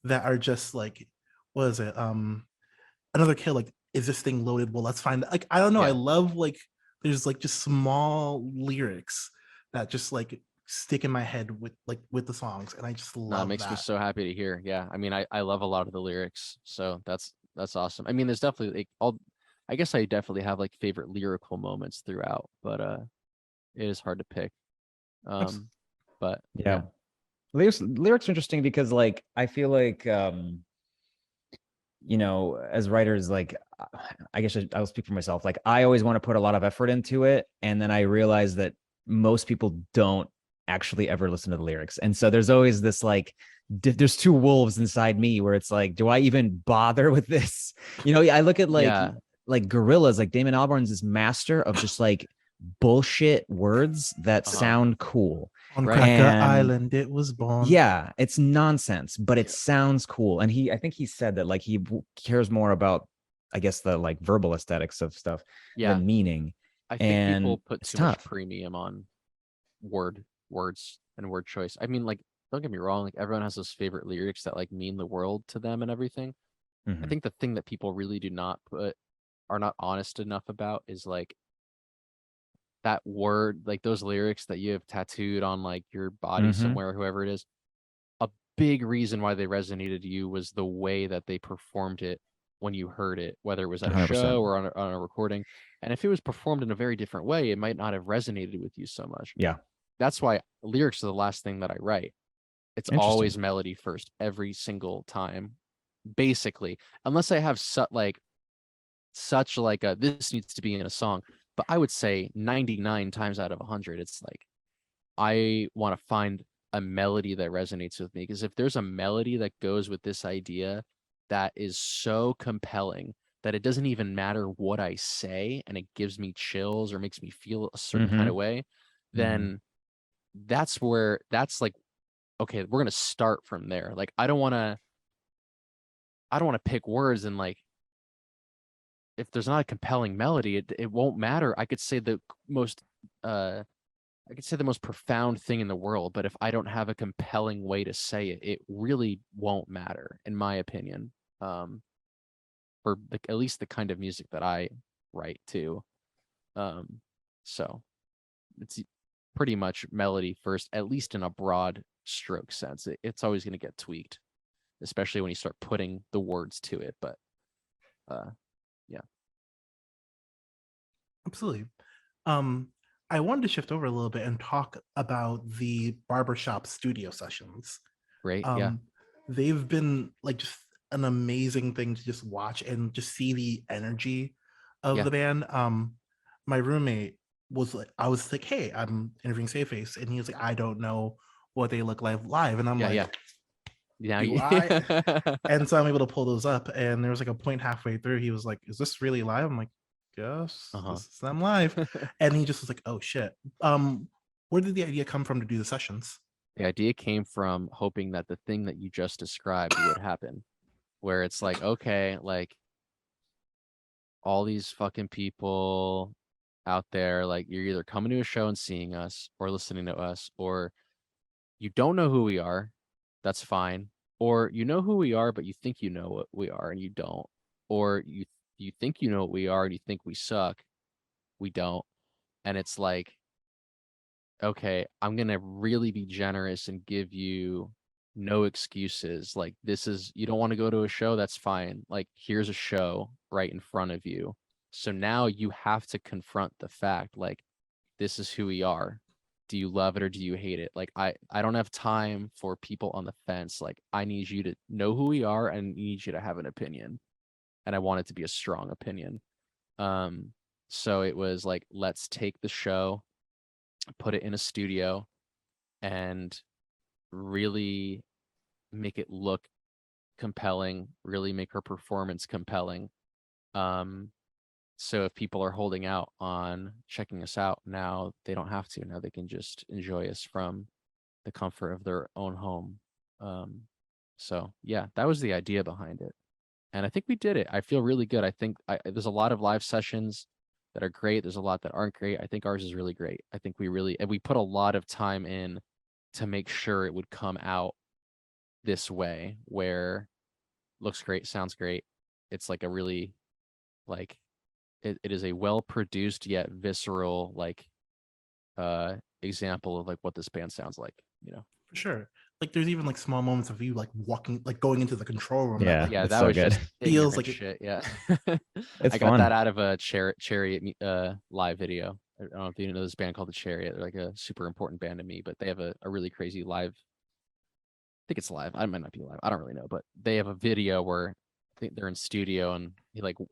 Speaker 1: that are just like, what is it? Another kill, like, is this thing loaded? Well, let's find, like, I don't know. I love like, there's like just small lyrics that just like stick in my head with the songs, and I just love
Speaker 3: it makes
Speaker 1: that.
Speaker 3: me so happy to hear. Yeah, I mean, I love a lot of the lyrics, so that's awesome. I mean, there's definitely like I guess I definitely have like favorite lyrical moments throughout, but it is hard to pick. But
Speaker 2: yeah. Lyrics are interesting because like I feel like you know, as writers, like I guess I'll speak for myself. Like I always want to put a lot of effort into it, and then I realize that most people don't actually ever listen to the lyrics, and so there's always this like there's two wolves inside me where it's like, do I even bother with this? You know, I look at like Gorillaz, like Damon Albarn's this master of just like bullshit words that sound cool.
Speaker 1: On Cracker Island, it was born.
Speaker 2: Yeah, it's nonsense, but it sounds cool. And I think he said that like he cares more about, I guess, the like verbal aesthetics of stuff than meaning.
Speaker 3: I think people put too much premium on words and word choice. I mean, like, don't get me wrong, like everyone has those favorite lyrics that like mean the world to them and everything. I think the thing that people really are not honest enough about is like that word, like those lyrics that you have tattooed on like your body somewhere, whoever it is. A big reason why they resonated to you was the way that they performed it when you heard it, whether it was at a
Speaker 2: 100%.
Speaker 3: show or on a recording. And if it was performed in a very different way, it might not have resonated with you so much.
Speaker 2: Yeah.
Speaker 3: That's why lyrics are the last thing that I write. It's
Speaker 2: Interesting.
Speaker 3: always melody first every single time, basically, unless I have such like a this needs to be in a song. But I would say 99 times out of 100, it's like I want to find a melody that resonates with me, because if there's a melody that goes with this idea that is so compelling that it doesn't even matter what I say and it gives me chills or makes me feel a certain kind of way, then that's like, okay, we're gonna start from there. Like I don't want to pick words, and like if there's not a compelling melody, it won't matter. I could say the most profound thing in the world, but if I don't have a compelling way to say it, it really won't matter, in my opinion. For at least the kind of music that I write to. So it's pretty much melody first, at least in a broad stroke sense. It's always going to get tweaked, especially when you start putting the words to it. But yeah.
Speaker 1: Absolutely. I wanted to shift over a little bit and talk about the Barber Shop Studio Sessions.
Speaker 3: Great. Yeah.
Speaker 1: They've been like just an amazing thing to just watch and just see the energy of the band. My roommate was like, I was like, hey, I'm interviewing Safeface, and he was like, I don't know what they look like live, and I'm like,
Speaker 3: yeah.
Speaker 1: do I? And so I'm able to pull those up, and there was like a point halfway through, he was like, is this really live? I'm like, yes, this is them live. And he just was like, oh shit. Where did the idea come from to do the sessions?
Speaker 3: The idea came from hoping that the thing that you just described would happen, where it's like, okay, like all these fucking people out there, like you're either coming to a show and seeing us or listening to us, or you don't know who we are. That's fine. Or you know who we are, but you think you know what we are and you don't. Or you think you know what we are and you think we suck. We don't. And it's like, okay, I'm going to really be generous and give you no excuses. Like, you don't want to go to a show, that's fine. Like, here's a show right in front of you. So now you have to confront the fact, like, this is who we are. Do you love it or do you hate it? Like, I don't have time for people on the fence. Like, I need you to know who we are and need you to have an opinion. And I want it to be a strong opinion. So it was like, let's take the show, put it in a studio, and really make it look compelling, really make her performance compelling. So if people are holding out on checking us out, now they don't have to. Now they can just enjoy us from the comfort of their own home. So yeah, that was the idea behind it. And I think we did it. I feel really good. I think there's a lot of live sessions that are great. There's a lot that aren't great. I think ours is really great. I think we put a lot of time in to make sure it would come out this way, where looks great, sounds great. It's like a really like it is a well produced yet visceral like example of like what this band sounds like, you know.
Speaker 1: For sure. Like there's even like small moments of you like walking, like going into the control room.
Speaker 2: Yeah,
Speaker 1: like,
Speaker 3: Yeah,
Speaker 2: it's
Speaker 3: that
Speaker 2: so
Speaker 3: was
Speaker 2: good.
Speaker 3: just
Speaker 1: Feels like
Speaker 3: shit. Yeah.
Speaker 2: It's
Speaker 3: I got
Speaker 2: fun.
Speaker 3: that out of a Chariot live video. I don't know if you know this band called the Chariot. They're like a super important band to me, but they have a really crazy live. I think it's live. I might not be live. I don't really know, but they have a video where I think they're in studio and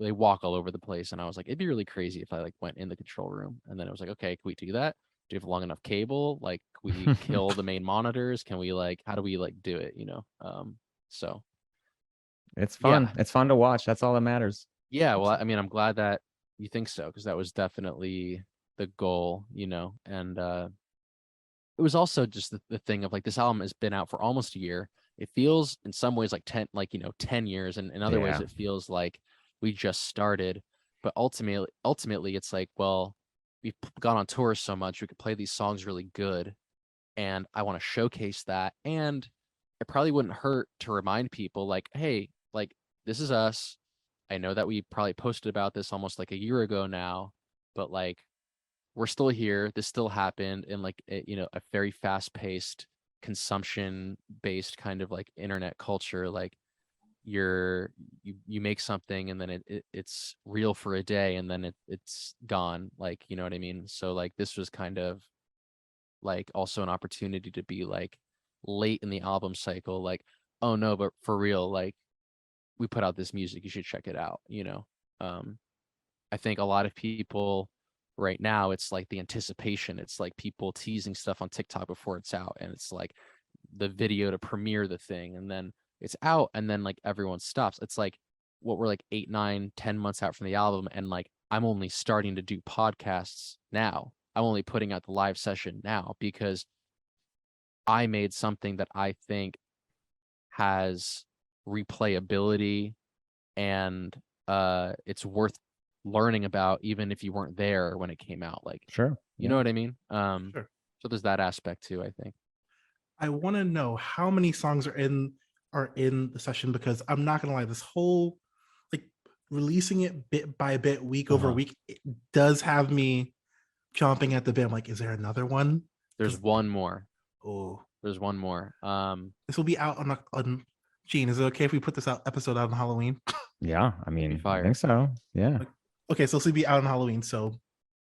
Speaker 3: they walk all over the place. And I was like, it'd be really crazy if I like went in the control room. And then it was like, okay, can we do that? Do you have a long enough cable? Like, can we kill the main monitors? Can we like, how do we like do it? You know? So
Speaker 2: It's fun.
Speaker 3: Yeah.
Speaker 2: It's fun to watch. That's all that matters.
Speaker 3: yeah, well, I mean, I'm glad that you think so, because that was definitely the goal, you know. And it was also just the thing of like, this album has been out for almost a year. It feels in some ways like 10 years, and in other ways
Speaker 2: Yeah.
Speaker 3: it feels like we just started. But ultimately it's like, well, we've gone on tour so much, we could play these songs really good, and I want to showcase that. And it probably wouldn't hurt to remind people like, hey, like, this is us. I know that we probably posted about this almost like a year ago now, but like, we're still here. This still happened in like a very fast paced, consumption based kind of like internet culture. Like, you make something and then it's real for a day and then it's gone, like, you know what I mean? So like this was kind of like also an opportunity to be like late in the album cycle, like, oh no, but for real, like we put out this music, you should check it out, you know. I think a lot of people right now, it's like the anticipation, it's like people teasing stuff on TikTok before it's out, and it's like the video to premiere the thing, and then it's out, and then like everyone stops. It's like what we're like 8, 9, 10 months out from the album, and like I'm only starting to do podcasts now. I'm only putting out the live session now because I made something that I think has replayability, and it's worth learning about even if you weren't there when it came out, like,
Speaker 2: Sure.
Speaker 3: you know what I mean?
Speaker 1: Sure.
Speaker 3: So there's that aspect too, I think.
Speaker 1: I want to know how many songs are in the session, because I'm not gonna lie, this whole like releasing it bit by bit, week over
Speaker 2: Uh-huh.
Speaker 1: week, it does have me chomping at the bit. I'm like, is there another one?
Speaker 3: There's one more.
Speaker 1: Oh,
Speaker 3: There's one more.
Speaker 1: this will be out on Gene. Is it okay if we put this episode out on Halloween?
Speaker 2: Yeah, I mean, I
Speaker 3: fire.
Speaker 2: think so. Yeah.
Speaker 1: Okay, so this will be out on Halloween, so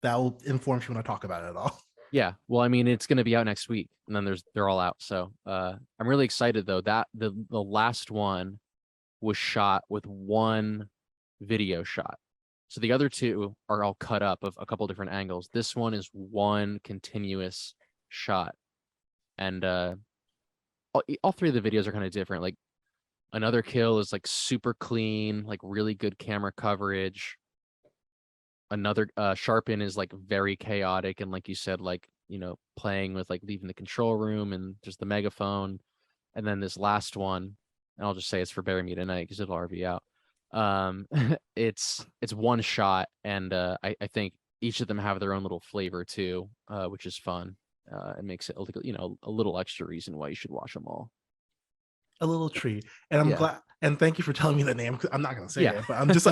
Speaker 1: that will inform you when I talk about it at all.
Speaker 3: Yeah, well, I mean, it's gonna be out next week, and then they're all out. So I'm really excited though. That the last one was shot with one video shot. So the other two are all cut up of a couple different angles. This one is one continuous shot. And all three of the videos are kind of different. Like Another Kill is like super clean, like really good camera coverage. Another Sharpen is like very chaotic, and like you said, like, you know, playing with like leaving the control room and just the megaphone. And then this last one, and I'll just say it's for Bury Me Tonight because it'll already be out. It's one shot, and I think each of them have their own little flavor too, which is fun. It makes it a little extra reason why you should watch them all.
Speaker 1: A little tree, and I'm
Speaker 3: Yeah.
Speaker 1: glad. And thank you for telling me the name. 'Cause I'm not gonna say
Speaker 3: Yeah.
Speaker 1: it, but I'm just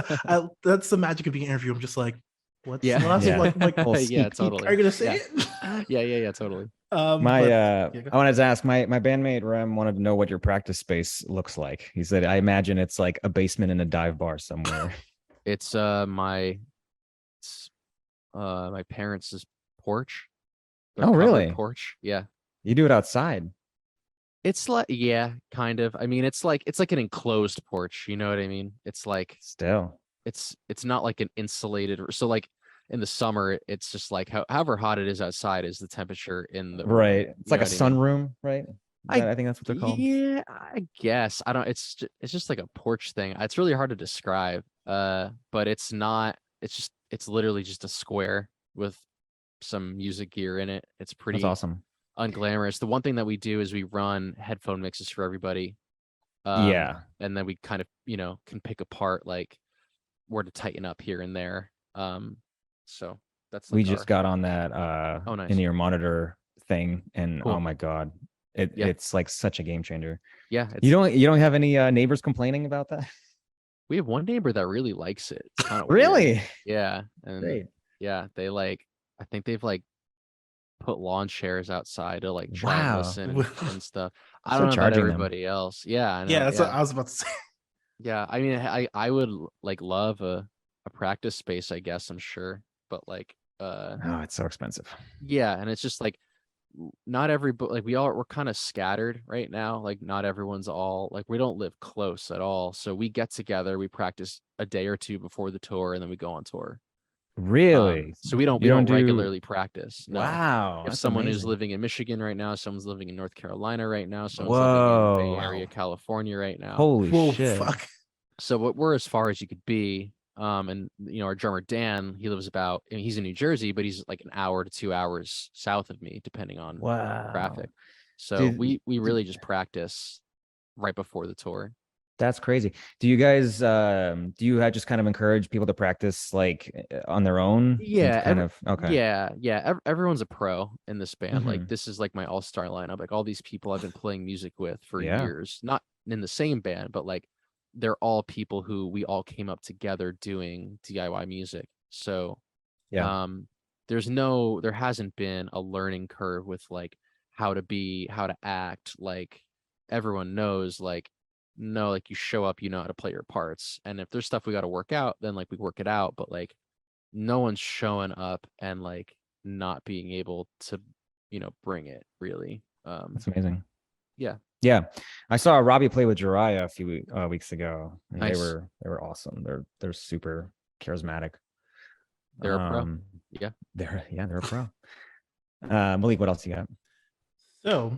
Speaker 1: that's the magic of being interviewed. I'm just like, what's
Speaker 3: Yeah.
Speaker 1: the last
Speaker 2: Yeah.
Speaker 1: one? Like,
Speaker 2: Well,
Speaker 3: Yeah,
Speaker 1: peek.
Speaker 3: totally.
Speaker 1: Are you gonna say
Speaker 3: Yeah.
Speaker 1: it?
Speaker 3: Yeah, totally.
Speaker 2: My
Speaker 1: go
Speaker 2: I wanted to ask my bandmate Rem wanted to know what your practice space looks like. He said, I imagine it's like a basement in a dive bar somewhere.
Speaker 3: It's my parents' porch. Their
Speaker 2: Oh,
Speaker 3: covered
Speaker 2: really?
Speaker 3: porch. Yeah.
Speaker 2: You do it outside.
Speaker 3: It's like, yeah, kind of. I mean, it's like an enclosed porch, you know what I mean? It's like
Speaker 2: Still.
Speaker 3: it's not like an insulated, so like in the summer it's just like however hot it is outside is the temperature in the room,
Speaker 2: Right.
Speaker 3: you
Speaker 2: It's like
Speaker 3: know
Speaker 2: a
Speaker 3: what I mean?
Speaker 2: sunroom, right? I think that's what they're called.
Speaker 3: Yeah, I guess. I don't it's just like a porch thing. It's really hard to describe. But it's not, it's literally just a square with some music gear in it. It's
Speaker 2: That's
Speaker 3: pretty
Speaker 2: awesome.
Speaker 3: unglamorous. The one thing that we do is we run headphone mixes for everybody.
Speaker 2: Yeah.
Speaker 3: And then we kind of, can pick apart like where to tighten up here and there. So that's like
Speaker 2: We just got on that
Speaker 3: Oh, nice.
Speaker 2: in your monitor thing, and
Speaker 3: Cool.
Speaker 2: oh my god.
Speaker 3: Yeah.
Speaker 2: It's like such a game changer.
Speaker 3: Yeah.
Speaker 2: You don't have any neighbors complaining about that?
Speaker 3: We have one neighbor that really likes it. It's kind of
Speaker 2: Really?
Speaker 3: Yeah. And
Speaker 2: Great.
Speaker 3: yeah, they like, I think they've like put lawn chairs outside to like try and
Speaker 2: Wow.
Speaker 3: listen and stuff. I
Speaker 2: So
Speaker 3: don't know about
Speaker 2: charging them.
Speaker 3: everybody else. Yeah, I know.
Speaker 1: Yeah, that's what I was about to say.
Speaker 3: Yeah, I mean, I would like love a practice space, I guess, I'm sure, but like
Speaker 2: Oh, it's so expensive.
Speaker 3: yeah, and it's just like not everybody, like we're kind of scattered right now. Like not everyone's all like, we don't live close at all, so we get together, we practice a day or two before the tour, and then we go on tour.
Speaker 2: Really?
Speaker 3: So we don't
Speaker 2: do
Speaker 3: regularly practice. No.
Speaker 2: Wow.
Speaker 3: If
Speaker 2: That's
Speaker 3: someone is
Speaker 2: amazing.
Speaker 3: living in Michigan right now, someone's living in North Carolina right now, someone's
Speaker 2: Whoa.
Speaker 3: living in Bay Area,
Speaker 1: Wow.
Speaker 3: California right now.
Speaker 2: Holy
Speaker 1: Whoa,
Speaker 2: shit.
Speaker 1: fuck.
Speaker 3: So we're as far as you could be. And our drummer Dan, he lives he's in New Jersey, but he's like an hour to 2 hours south of me, depending on
Speaker 2: Wow.
Speaker 3: traffic. So
Speaker 2: Did-
Speaker 3: we really just practice right before the tour.
Speaker 2: That's crazy. Do you guys do you just kind of encourage people to practice like on their own? And
Speaker 3: Yeah,
Speaker 2: kind of okay.
Speaker 3: Yeah. Everyone's a pro in this band. Like
Speaker 2: Mhm.
Speaker 3: this is like my all-star lineup. Like all these people I've been playing music with for
Speaker 2: Yeah.
Speaker 3: years, not in the same band, but like they're all people who we all came up together doing DIY music. So
Speaker 2: Yeah.
Speaker 3: there hasn't been a learning curve with like how to act. Like everyone knows like no, like you show up, you know how to play your parts. And if there's stuff we got to work out, then like we work it out. But like no one's showing up and like not being able to, bring it really.
Speaker 2: That's amazing.
Speaker 3: Yeah.
Speaker 2: Yeah, I saw Robbie play with Jiraiya a few weeks ago, and
Speaker 3: Nice.
Speaker 2: they were awesome. They're super charismatic.
Speaker 3: They're a pro. Yeah.
Speaker 2: They're a pro. Malik, what else you got?
Speaker 1: So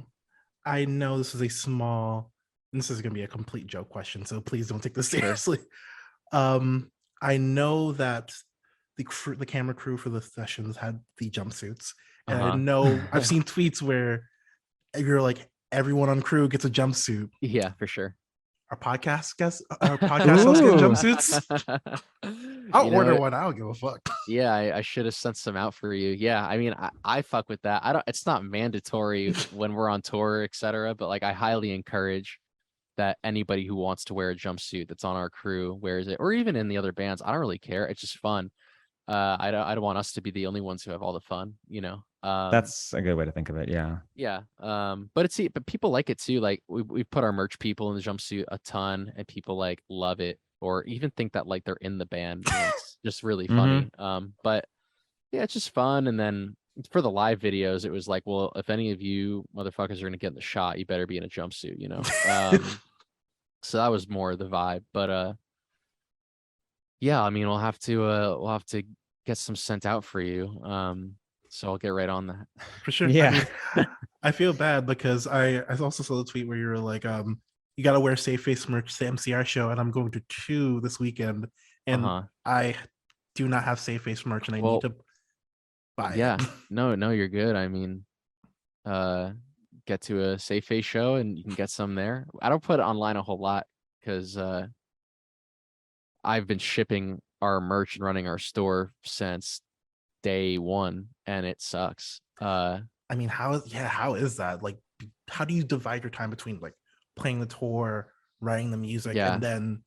Speaker 1: I know this is this is gonna be a complete joke question, so please don't take this seriously. I know that the camera crew for the sessions had the jumpsuits, and I know I've seen tweets where you're like, everyone on crew gets a jumpsuit.
Speaker 3: Yeah, for sure.
Speaker 1: Our podcast hosts get jumpsuits. I'll order one. I don't give a fuck.
Speaker 3: Yeah, I should have sent some out for you. Yeah, I mean, I fuck with that. It's not mandatory when we're on tour, etc. But like, I highly encourage that anybody who wants to wear a jumpsuit that's on our crew wears it, or even in the other bands. I don't really care. It's just fun. I don't want us to be the only ones who have all the fun,
Speaker 2: That's a good way to think of it. Yeah.
Speaker 3: Yeah. But people like it too. Like we put our merch people in the jumpsuit a ton, and people like love it, or even think that like they're in the band. And it's just really funny. But yeah, it's just fun. And then for the live videos, it was like, well, if any of you motherfuckers are gonna get in the shot, you better be in a jumpsuit, So that was more the vibe. But yeah, I mean, we'll have to get some sent out for you. So I'll get right on that.
Speaker 1: For sure.
Speaker 2: Yeah.
Speaker 1: I feel bad because I also saw the tweet where you were like, you gotta wear safe face merch to the MCR show, and I'm going to 2 this weekend, and I do not have safe face merch, and I need to buy
Speaker 3: it.
Speaker 1: it.
Speaker 3: No, you're good. I mean, get to a safe face show and you can get some there. I don't put it online a whole lot because I've been shipping our merch and running our store since day 1, and it sucks.
Speaker 1: I mean, how is that? Like, how do you divide your time between like playing the tour, writing the music, and then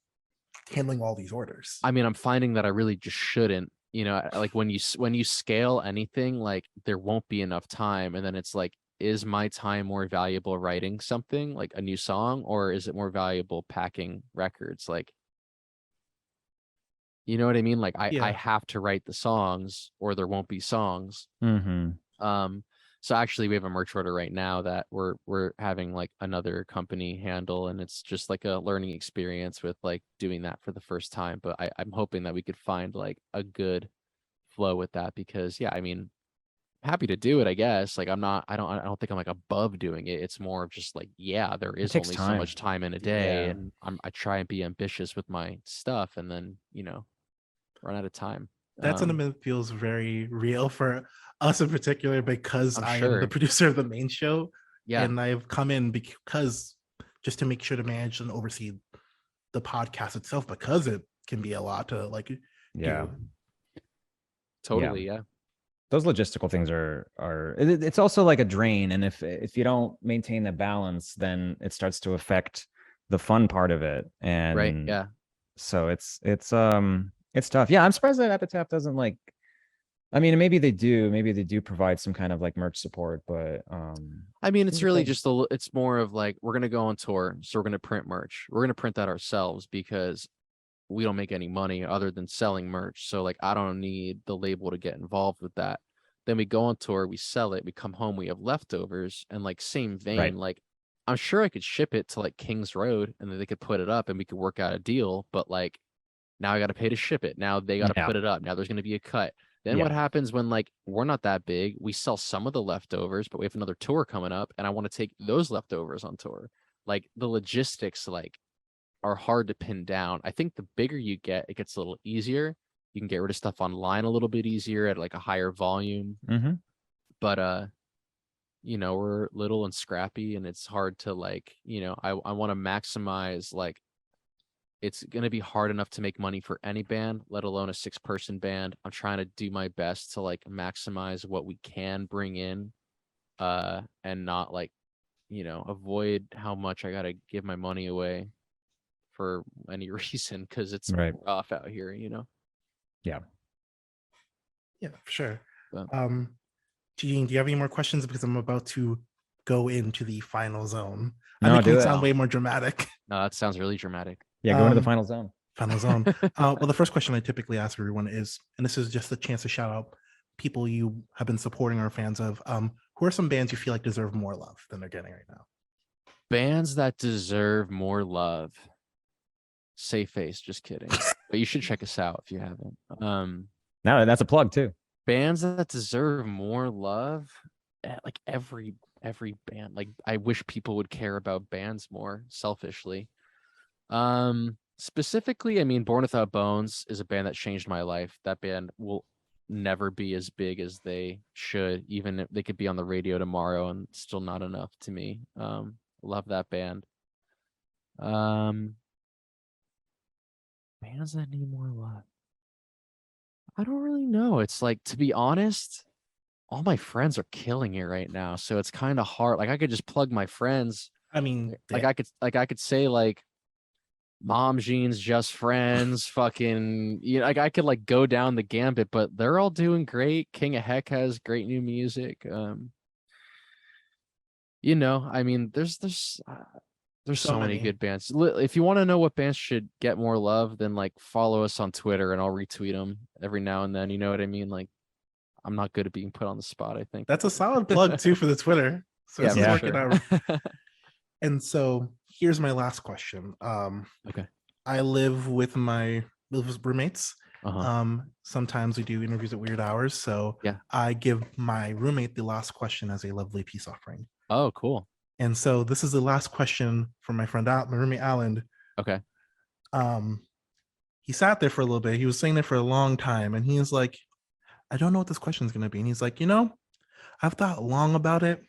Speaker 1: handling all these orders?
Speaker 3: I mean, I'm finding that I really just shouldn't. Like when you scale anything, like there won't be enough time, and then it's like, is my time more valuable writing something like a new song, or is it more valuable packing records? Like, you know what I mean? Like I have to write the songs or there won't be songs. So actually we have a merch order right now that we're having like another company handle, and it's just like a learning experience with like doing that for the first time. But I'm hoping that we could find like a good flow with that, because I mean, happy to do it, I guess. Like I don't think I'm like above doing it. It's more of just like, there is only so much time in a day, and I try and be ambitious with my stuff, and then run out of time.
Speaker 1: That sentiment feels very real for us in particular, because I am the producer of the main show. And I've come in because just to make sure to manage and oversee the podcast itself, because it can be a lot to like do.
Speaker 3: Totally.
Speaker 2: Those logistical things it's also like a drain, and if you don't maintain the balance, then it starts to affect the fun part of it. And so it's tough. I'm surprised that Epitaph doesn't like, I mean, maybe they do provide some kind of like merch support, but
Speaker 3: I mean, it's really just it's more of like, we're gonna go on tour, so we're gonna print merch. We're gonna print that ourselves because we don't make any money other than selling merch. So like, I don't need the label to get involved with that. Then we go on tour, we sell it, we come home, we have leftovers, and like same vein, like I'm sure I could ship it to like Kings Road and then they could put it up and we could work out a deal. But like, now I got to pay to ship it. Now they got to put it up. Now there's going to be a cut. Then what happens when like we're not that big? We sell some of the leftovers, but we have another tour coming up, and I want to take those leftovers on tour. Like the logistics like are hard to pin down. I think the bigger you get, it gets a little easier. You can get rid of stuff online a little bit easier at like a higher volume. But we're little and scrappy, and it's hard to like, I want to maximize, like, it's going to be hard enough to make money for any band, let alone a 6-person band. I'm trying to do my best to like maximize what we can bring in, and not like, avoid how much I got to give my money away for any reason, because it's rough out here,
Speaker 1: Yeah, for sure. Gene, do you have any more questions? Because I'm about to go into the final zone.
Speaker 2: No,
Speaker 1: I'm making
Speaker 2: do
Speaker 1: it
Speaker 2: it.
Speaker 1: sound way more dramatic.
Speaker 3: No, that sounds really dramatic.
Speaker 2: Yeah, go into the
Speaker 1: Um,
Speaker 2: final zone.
Speaker 1: Final zone. Well, the first question I typically ask everyone is, and this is just a chance to shout out people you have been supporting or fans of. Who are some bands you feel like deserve more love than they're getting right now?
Speaker 3: Bands that deserve more love. Safe face, just kidding. But you should check us out if you haven't.
Speaker 2: No, that's a plug too.
Speaker 3: Bands that deserve more love, like every band. Like I wish people would care about bands more selfishly. Specifically, I mean, Born Without Bones is a band that changed my life. That band will never be as big as they should, even if they could be on the radio tomorrow and still not enough to me. Love that band. Bands that need more love. I don't really know. It's like, to be honest, all my friends are killing it right now, so it's kind of hard. Like I could just plug my friends.
Speaker 1: I mean,
Speaker 3: Like
Speaker 1: yeah.
Speaker 3: I could say like Mom Jean's Just Friends, fucking, you know, like I could like go down the gambit, but they're all doing great. King of Heck has great new music. You know, I mean, there's so many good bands. If you want to know what bands should get more love, then like follow us on Twitter and I'll retweet them every now and then. You know what I mean? Like, I'm not good at being put on the spot, I think.
Speaker 1: That's a solid plug too for the Twitter. So
Speaker 3: Yeah,
Speaker 1: this is
Speaker 3: for
Speaker 1: working
Speaker 3: sure.
Speaker 1: out. And so here's my last question.
Speaker 3: Okay.
Speaker 1: I live with my roommates.
Speaker 3: Uh-huh.
Speaker 1: Sometimes we do interviews at weird hours. So
Speaker 3: Yeah.
Speaker 1: I give my roommate the last question as a lovely peace offering.
Speaker 3: Oh, cool.
Speaker 1: And so this is the last question from my friend, my roommate Alan.
Speaker 3: Okay.
Speaker 1: He sat there for a little bit. He was sitting there for a long time, and he was like, "I don't know what this question is going to be." And he's like, I've thought long about it.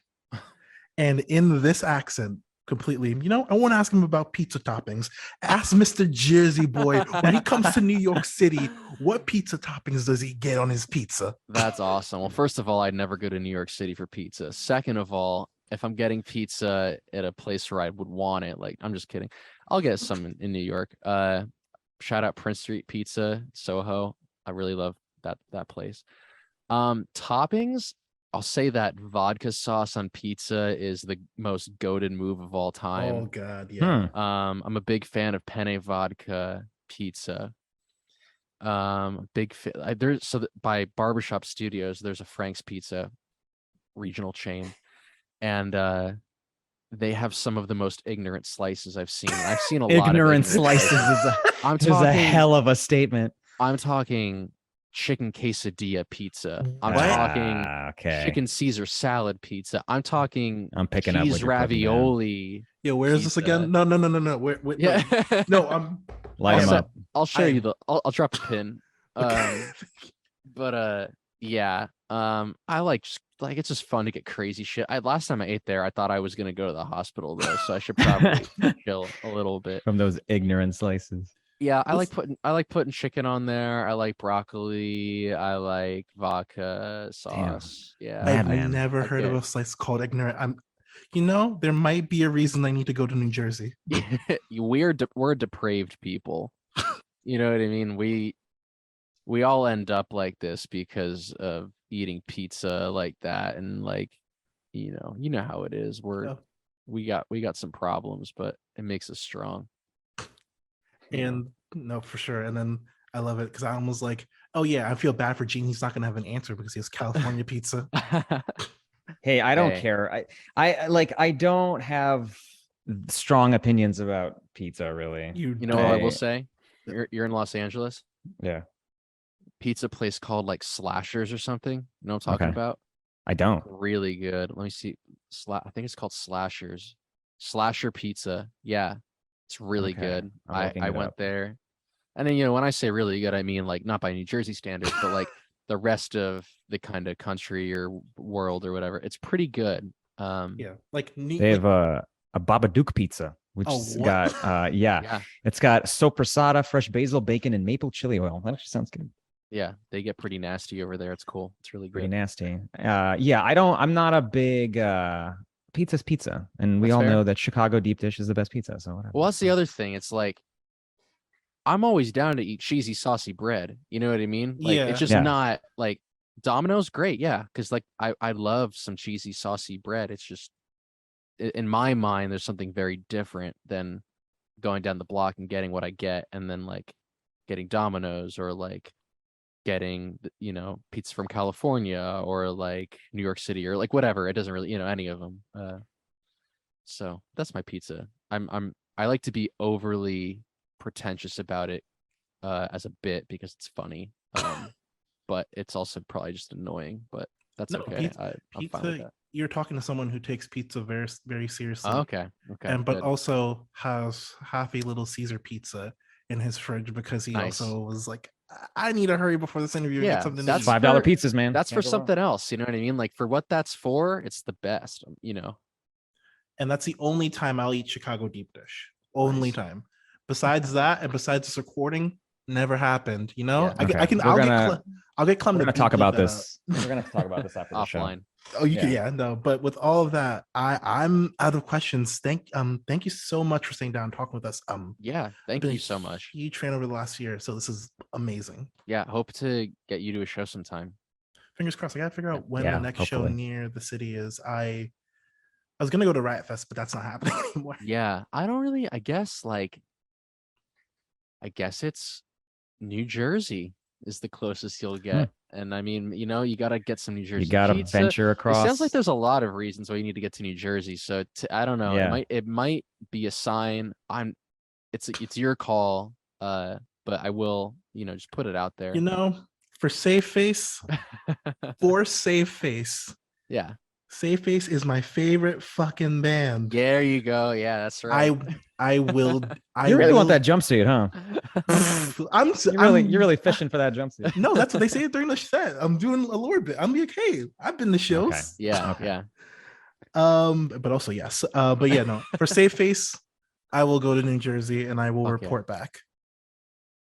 Speaker 1: And in this accent, completely, I want to ask him about pizza toppings. Ask Mr. Jersey Boy when he comes to New York City, what pizza toppings does he get on his pizza?
Speaker 3: That's awesome. Well, first of all, I'd never go to New York City for pizza. Second of all, if I'm getting pizza at a place where I would want it, like, I'm just kidding. I'll get some in New York. Shout out Prince Street Pizza, Soho. I really love that place. Toppings, I'll say that vodka sauce on pizza is the most goated move of all time.
Speaker 1: Oh God, yeah.
Speaker 3: I'm a big fan of penne vodka pizza. Big there's by Barber Shop Studios, there's a Frank's Pizza regional chain, and they have some of the most ignorant slices I've seen. I've seen a lot of
Speaker 2: Ignorant slices is a hell of a statement.
Speaker 3: I'm talking chicken quesadilla pizza. I'm
Speaker 1: What?
Speaker 3: talking chicken Caesar salad pizza. I'm talking
Speaker 2: I'm picking up what
Speaker 3: cheese
Speaker 2: you're putting down.
Speaker 3: ravioli.
Speaker 1: Yeah, where is this
Speaker 3: pizza.
Speaker 1: again? No. Wait,
Speaker 3: Yeah.
Speaker 1: no.
Speaker 2: Light him up.
Speaker 3: I'll show you I'll drop a pin.
Speaker 1: Okay.
Speaker 3: But yeah. I like it's just fun to get crazy shit. Last time I ate there, I thought I was gonna go to the hospital though, so I should probably chill a little bit.
Speaker 2: From those ignorant slices.
Speaker 3: Yeah, I like putting chicken on there. I like broccoli. I like vodka sauce. Yeah,
Speaker 1: I've
Speaker 2: man.
Speaker 1: never heard of a slice called ignorant. There might be a reason I need to go to New Jersey.
Speaker 3: We're depraved people. You know what I mean? We all end up like this because of eating pizza like that, and like, you know how it is. We got some problems, but it makes us strong.
Speaker 1: And no, for sure. And then I love it because I almost like, oh yeah, I feel bad for Gene. He's not gonna have an answer because he has California pizza.
Speaker 2: Hey, I don't care. I don't have strong opinions about pizza, really.
Speaker 1: You
Speaker 3: know what I will say? You're in Los Angeles.
Speaker 2: Yeah.
Speaker 3: Pizza place called like Slashers or something. You know what I'm talking about?
Speaker 2: I don't.
Speaker 3: Really good. Let me see. I think it's called Slashers. Slasher Pizza. Yeah. It's really good. I went there. And then, when I say really good, I mean like not by New Jersey standards, but like the rest of the kind of country or world or whatever. It's pretty good.
Speaker 1: Yeah. Like
Speaker 2: they have a Babadook pizza, which got it's got sopressata, fresh basil, bacon, and maple chili oil. That actually sounds good.
Speaker 3: Yeah, they get pretty nasty over there. It's cool. It's really good.
Speaker 2: Pretty nasty. I'm not a big pizza's pizza, and we all know that Chicago deep dish is the best pizza. So whatever.
Speaker 3: Well, that's the other thing. It's like I'm always down to eat cheesy, saucy bread. You know what I mean? Like it's just not like Domino's. Great, yeah, because like I love some cheesy, saucy bread. It's just in my mind, there's something very different than going down the block and getting what I get, and then like getting Domino's or like getting, you know, pizza from California or like New York City or like whatever. It doesn't really, you know, any of them. So that's my pizza. I like to be overly pretentious about it as a bit because it's funny. But it's also probably just annoying, but that's
Speaker 1: No,
Speaker 3: okay. I'm fine with
Speaker 1: pizza.
Speaker 3: that.
Speaker 1: You're talking to someone who takes pizza very, very seriously.
Speaker 3: Oh, okay.
Speaker 1: And but
Speaker 3: Good.
Speaker 1: also has half a Little Caesar pizza in his fridge because he
Speaker 3: Nice.
Speaker 1: also was like, I need to hurry before this interview and
Speaker 3: Yeah,
Speaker 1: get something to
Speaker 3: that's
Speaker 1: eat.
Speaker 2: $5
Speaker 3: for-
Speaker 2: pizzas, man.
Speaker 3: That's
Speaker 2: Can't
Speaker 3: for
Speaker 2: go wrong.
Speaker 3: something else. You know what I mean? Like for what that's for, it's the best, you know.
Speaker 1: And that's the only time I'll eat Chicago deep dish. Only
Speaker 3: Nice.
Speaker 1: time. Besides that, and besides this recording, never happened. You know,
Speaker 3: Yeah.
Speaker 1: I can. I'll get Clem
Speaker 2: We're
Speaker 1: to
Speaker 2: gonna talk
Speaker 1: bleep
Speaker 2: about
Speaker 1: that
Speaker 2: this. We're gonna talk about this after the show.
Speaker 3: Offline.
Speaker 1: Oh, you can,
Speaker 2: Yeah.
Speaker 1: yeah, no. But with all of that, I'm out of questions. Thank you so much for sitting down and talking with us.
Speaker 3: Yeah, thank
Speaker 1: been a
Speaker 3: you so much.
Speaker 1: Huge fan over the last year, so this is amazing.
Speaker 3: Yeah, hope to get you to a show sometime.
Speaker 1: Fingers crossed. I gotta figure out when
Speaker 2: Yeah,
Speaker 1: the next show
Speaker 2: hopefully.
Speaker 1: near the city is. I was gonna go to Riot Fest, but that's not happening anymore.
Speaker 3: Yeah, I don't really, I guess it's New Jersey is the closest you'll get. And I mean, you know, you gotta get some New Jersey
Speaker 2: You gotta
Speaker 3: pizza.
Speaker 2: venture
Speaker 3: It
Speaker 2: across.
Speaker 3: sounds like there's a lot of reasons why you need to get to New Jersey. So I don't know.
Speaker 2: Yeah.
Speaker 3: It might be a sign. It's your call. But I will, you know, just put it out there.
Speaker 1: You know, for Safe Face,
Speaker 3: Yeah.
Speaker 1: Safe Face is my favorite fucking band.
Speaker 3: There you go. Yeah, that's right.
Speaker 1: I will.
Speaker 2: You really want that jumpsuit, huh? You're really fishing for that jumpsuit.
Speaker 1: No, that's what they say during the set. I'm doing a lore bit. I'm like, hey, I've been to shows.
Speaker 2: Okay.
Speaker 3: Yeah.
Speaker 2: Okay.
Speaker 3: Yeah.
Speaker 1: But also yes. But yeah, no. For Safe Face, I will go to New Jersey and I will
Speaker 3: Okay.
Speaker 1: report back.